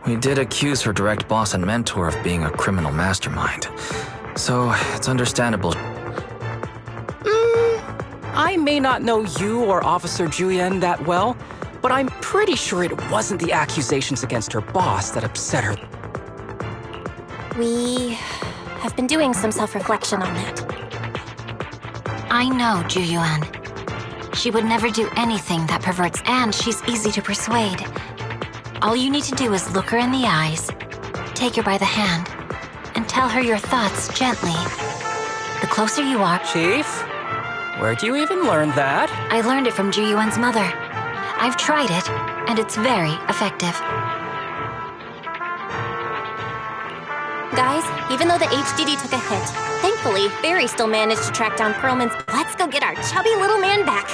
We did accuse her direct boss and mentor of being a criminal mastermind. So, it's understandable. I may not know you or Officer Julian that well, but I'm pretty sure it wasn't the accusations against her boss that upset her. We have been doing some self-reflection on that. I know Zhu Yuan. She would never do anything that perverts, and she's easy to persuade. All you need to do is look her in the eyes, take her by the hand, and tell her your thoughts gently. The closer you are... Chief? Where'd you even learn that? I learned it from Zhu Yuan's mother. I've tried it, and it's very effective. Guys, even though the HDD took a hit, thankfully, Barry still managed to track down Perlman's... Let's go get our chubby little man back!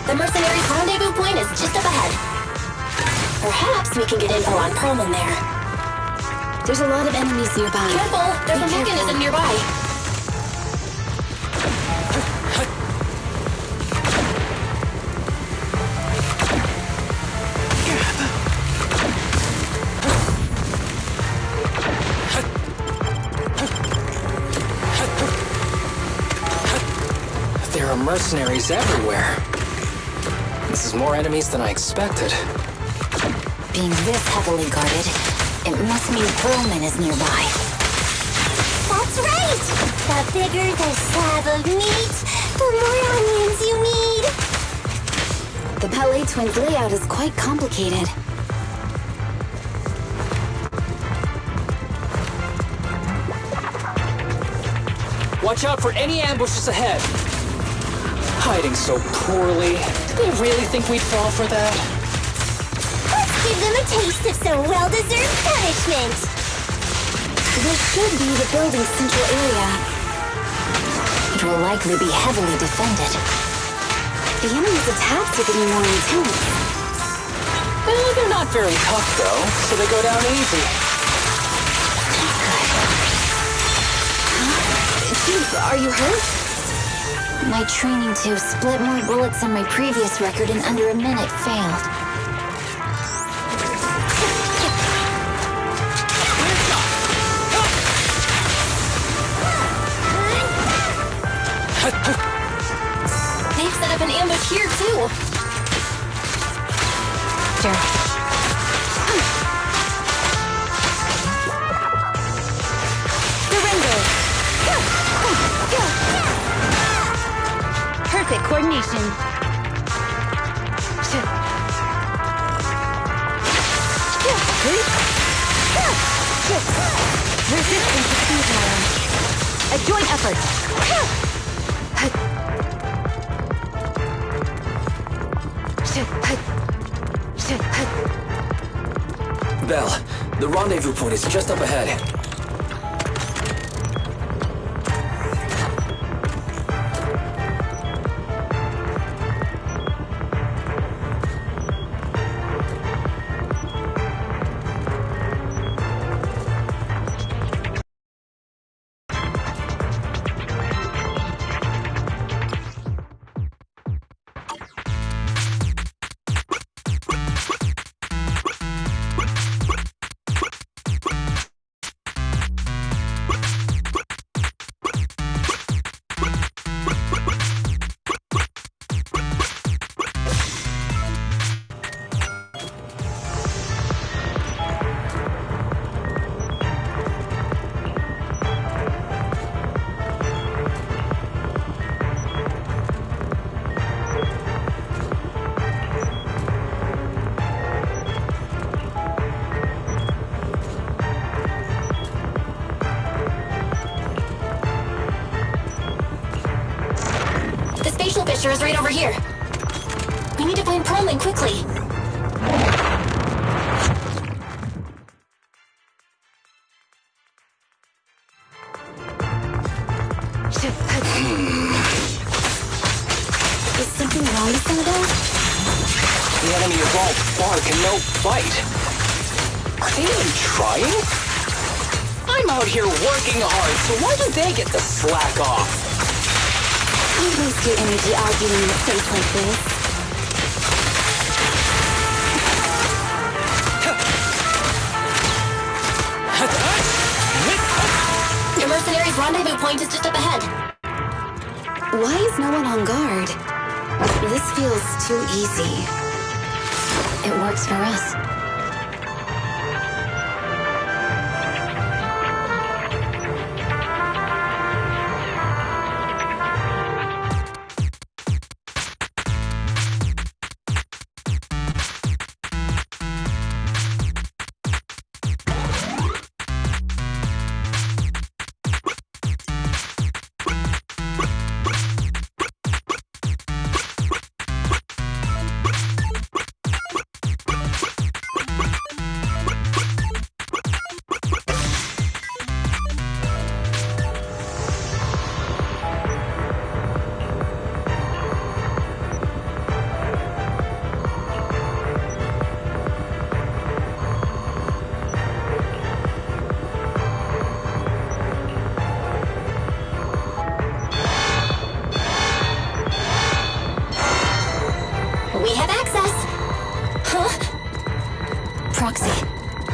The mercenaries' rendezvous point is just up ahead. Perhaps we can get info on Perlman there. There's a lot of enemies nearby. Careful! There's a mechanism nearby. There are mercenaries everywhere. This is more enemies than I expected. Being this heavily guarded, it must mean Perlman is nearby. That's right! The bigger the slab of meat, the more onions you need! The Ballet Twins' layout is quite complicated. Watch out for any ambushes ahead. Hiding so poorly. Did they really think we'd fall for that? Let's give them a taste of some well-deserved punishment! This should be the building's central area. It will likely be heavily defended. The enemy's attacks are getting more intense. Well, they're not very tough, though, so they go down easy. Chief, are you hurt? My training to split more bullets than my previous record in under a minute failed. They've set up an ambush here, too. Surrender! Perfect coordination. Resistance is futile. A joint effort. Belle, the rendezvous point is just up ahead. fissure is right over here. We need to find Perlman quickly. Is something wrong with Senator? The enemy is all bark and no bite. Are they even trying? I'm out here working hard, so why do they get to slack off? Don't waste your energy arguing in a place like this. Your mercenaries' rendezvous point is just up ahead. Why is no one on guard? This feels too easy. It works for us.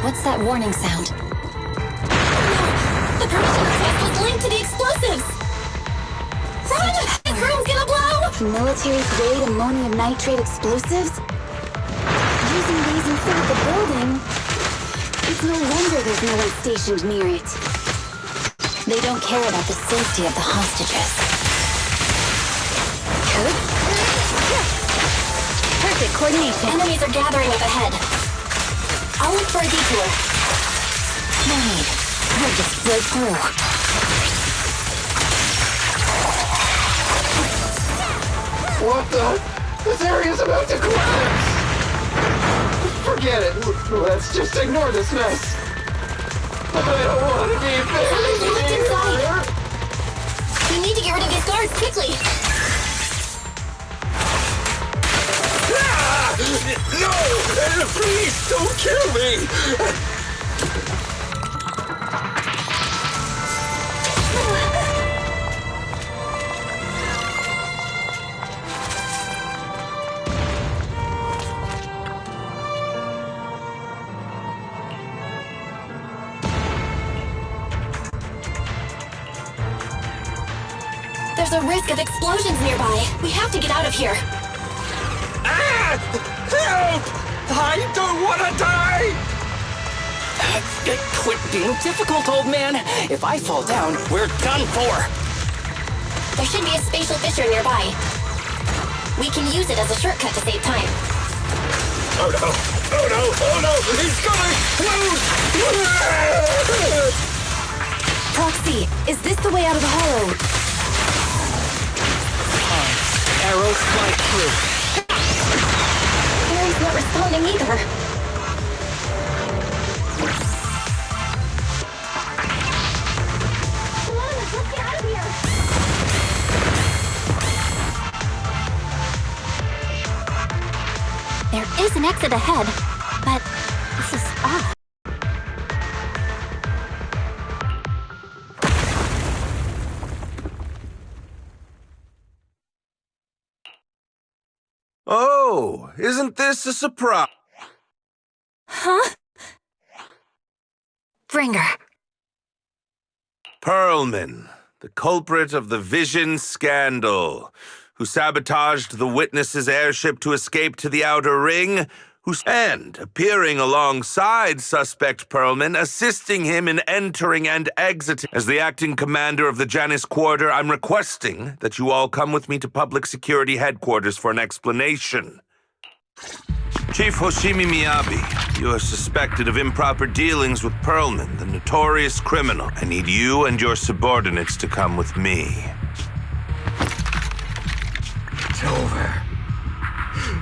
What's that warning sound? No! The permission request was linked to the explosives! Run! This room's gonna blow! Military-grade ammonium nitrate explosives? Using these inside the building? It's no wonder there's no one stationed near it. They don't care about the safety of the hostages. Perfect coordination. Enemies are gathering up ahead. I'll look for a detour. No need. We'll just break through. What the? This area's about to collapse! Forget it. Let's just ignore this mess. I don't want to be buried looked inside. We need to get rid of these guards quickly. No! Please don't kill me! There's a risk of explosions nearby. We have to get out of here. Help! I don't want to die! Quit being difficult, old man. If I fall down, we're done for. There should be a spatial fissure nearby. We can use it as a shortcut to save time. Oh no! Oh no! Oh no! It's gonna explode! Proxy, is this the way out of the hollow? Arrow spike through. Harry's not responding either. Come on, let's get out of here. There is an exit ahead, but this is odd. Oh, isn't this a surprise? Huh? Bringer. Perlman, the culprit of the Vision scandal, who sabotaged the Witness's airship to escape to the Outer Ring, and appearing alongside suspect Perlman, assisting him in entering and exiting. As the acting commander of the Janus Quarter, I'm requesting that you all come with me to Public Security Headquarters for an explanation. Chief Hoshimi Miyabi, you are suspected of improper dealings with Perlman, the notorious criminal. I need you and your subordinates to come with me. over.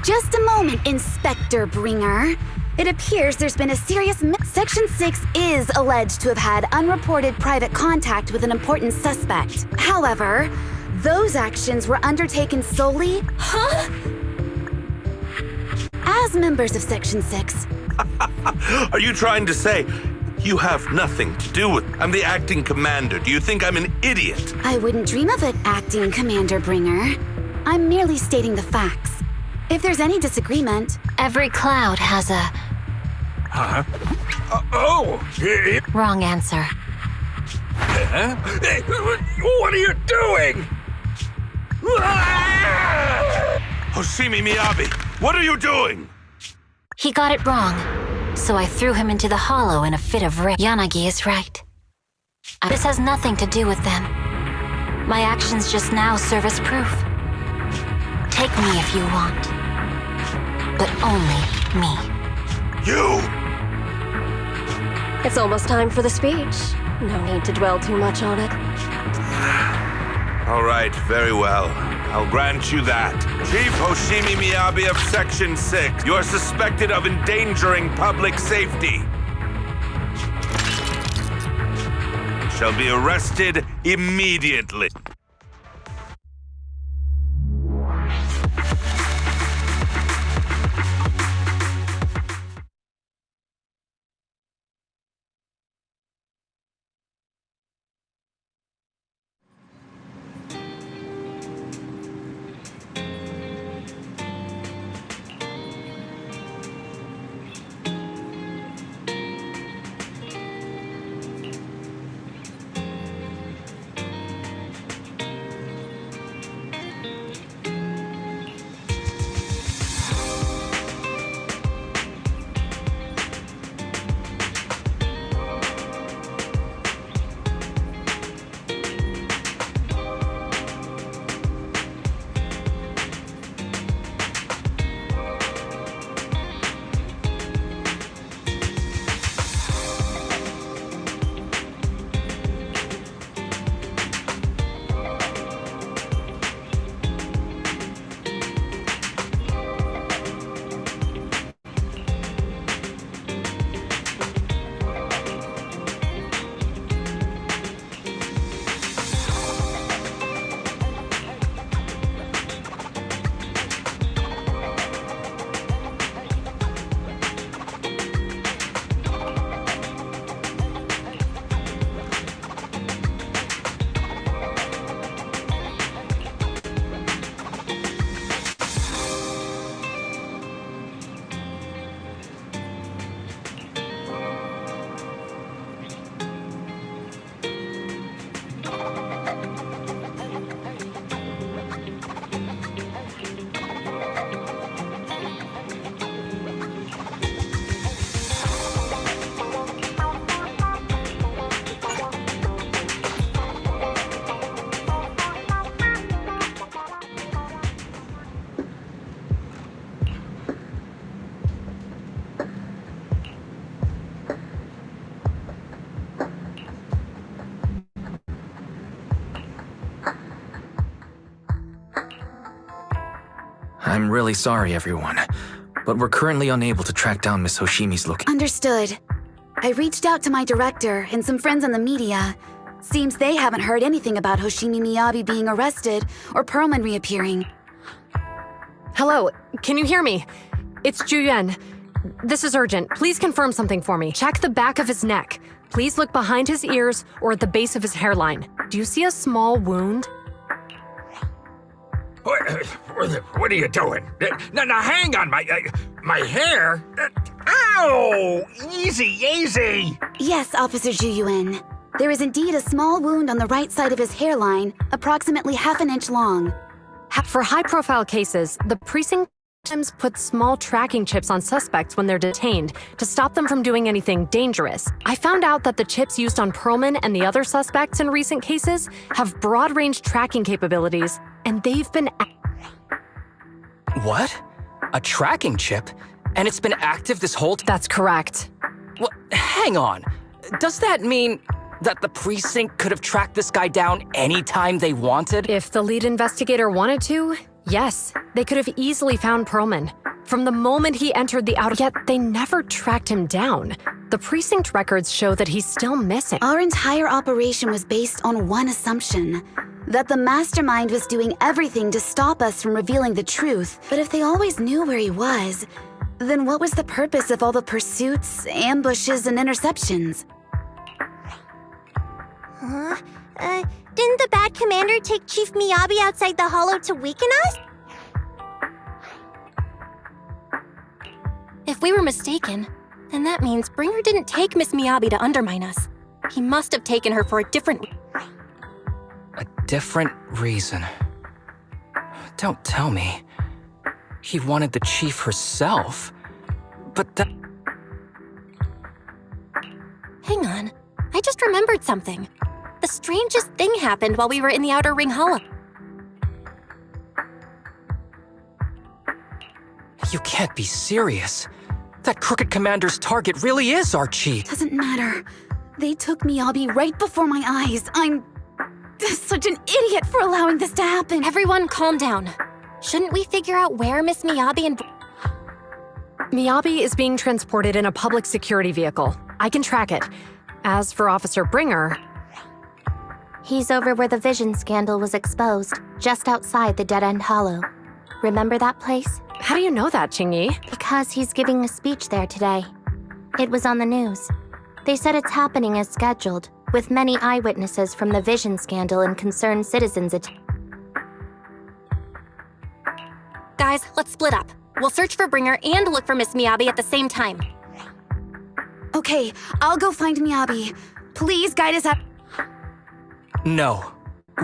Just a moment, Inspector Bringer. It appears there's been a serious Section 6 is alleged to have had unreported private contact with an important suspect. However, those actions were undertaken solely... Huh? As members of Section 6. Are you trying to say you have nothing to do with... I'm the acting commander. Do you think I'm an idiot? I wouldn't dream of it, Acting Commander Bringer. I'm merely stating the facts. If there's any disagreement... Every cloud has a... Huh? Wrong answer. Huh? Hey, what are you doing? Hoshimi Miyabi, what are you doing? He got it wrong, so I threw him into the hollow in a fit of rage. Yanagi is right. This has nothing to do with them. My actions just now serve as proof. Take me if you want. But only me. You! It's almost time for the speech. No need to dwell too much on it. All right, very well. I'll grant you that. Chief Hoshimi Miyabi of Section 6, you are suspected of endangering public safety. You shall be arrested immediately. I'm really sorry, everyone, but we're currently unable to track down Miss Hoshimi's location. Understood. I reached out to my director and some friends in the media. Seems they haven't heard anything about Hoshimi Miyabi being arrested or Perlman reappearing. Hello, can you hear me? It's Juyuan. This is urgent. Please confirm something for me. Check the back of his neck. Please look behind his ears or at the base of his hairline. Do you see a small wound? What are you doing? Now, hang on, my hair? Ow! Easy, easy! Yes, Officer Juyuan. There is indeed a small wound on the right side of his hairline, approximately half an inch long. For high-profile cases, the precinct sometimes puts small tracking chips on suspects when they're detained to stop them from doing anything dangerous. I found out that the chips used on Perlman and the other suspects in recent cases have broad-range tracking capabilities, and they've been... What? A tracking chip? And it's been active this whole time? That's correct. Well, hang on. Does that mean that the precinct could have tracked this guy down anytime they wanted? If the lead investigator wanted to, Yes, they could have easily found Perlman. From the moment he entered the outer, yet they never tracked him down. The precinct records show that he's still missing. Our entire operation was based on one assumption, that the mastermind was doing everything to stop us from revealing the truth. But if they always knew where he was, then what was the purpose of all the pursuits, ambushes, and interceptions? Huh? Didn't the bad commander take Chief Miyabi outside the hollow to weaken us? If we were mistaken, then that means Bringer didn't take Miss Miyabi to undermine us. He must have taken her for a different reason. Don't tell me. He wanted the chief herself. But that... Hang on. I just remembered something. The strangest thing happened while we were in the Outer Ring Hollow. You can't be serious. That crooked commander's target really is our chief. Doesn't matter. They took Miyabi right before my eyes. I'm such an idiot for allowing this to happen. Everyone calm down. Shouldn't we figure out where Miss Miyabi and... Miyabi is being transported in a public security vehicle. I can track it. As for Officer Bringer... He's over where the Vision scandal was exposed, just outside the Dead End Hollow. Remember that place? How do you know that, Qingyi? Because he's giving a speech there today. It was on the news. They said it's happening as scheduled, with many eyewitnesses from the Vision scandal and concerned citizens Guys, let's split up. We'll search for Bringer and look for Miss Miyabi at the same time. Okay, I'll go find Miyabi. Please guide us out. No.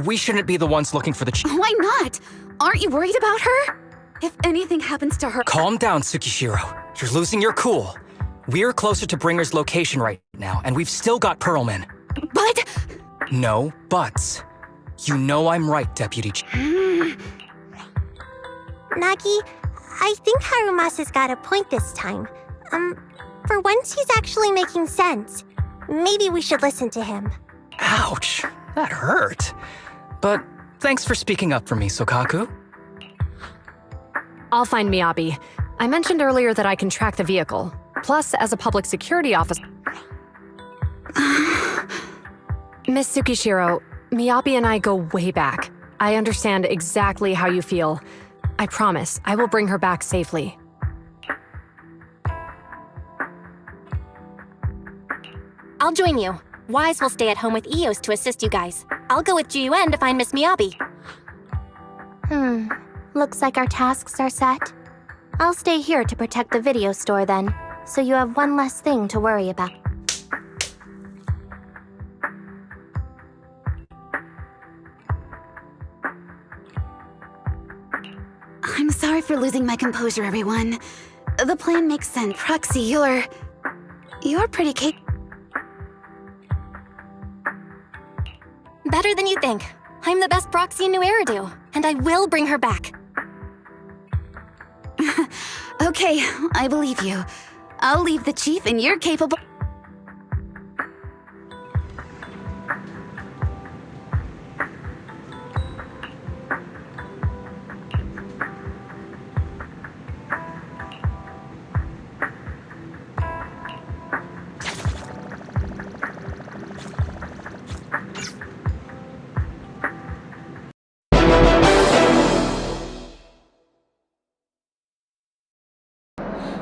We shouldn't be the ones looking for the chief. Why not? Aren't you worried about her? If anything happens to her... Calm down, Tsukishiro. You're losing your cool. We're closer to Bringer's location right now, and we've still got Perlman. But... No buts. You know I'm right, Deputy Chief. Nagi, I think Harumasa's got a point this time. For once he's actually making sense. Maybe we should listen to him. Ouch. That hurt. But thanks for speaking up for me, Sokaku. I'll find Miyabi. I mentioned earlier that I can track the vehicle. Plus, as a public security officer... Miss Tsukishiro, Miyabi and I go way back. I understand exactly how you feel. I promise, I will bring her back safely. I'll join you. Wise will stay at home with Eos to assist you guys. I'll go with GUN to find Miss Miyabi. Looks like our tasks are set. I'll stay here to protect the video store then, so you have one less thing to worry about. I'm sorry for losing my composure, everyone. The plan makes sense. Proxy, you're pretty capable. Better than you think. I'm the best proxy in New Eridu, and I will bring her back. Okay, I believe you. I'll leave the chief and you're capable...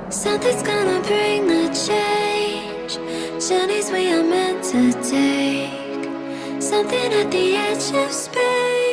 Something's gonna bring the change. Journeys we are meant to take. Something at the edge of space.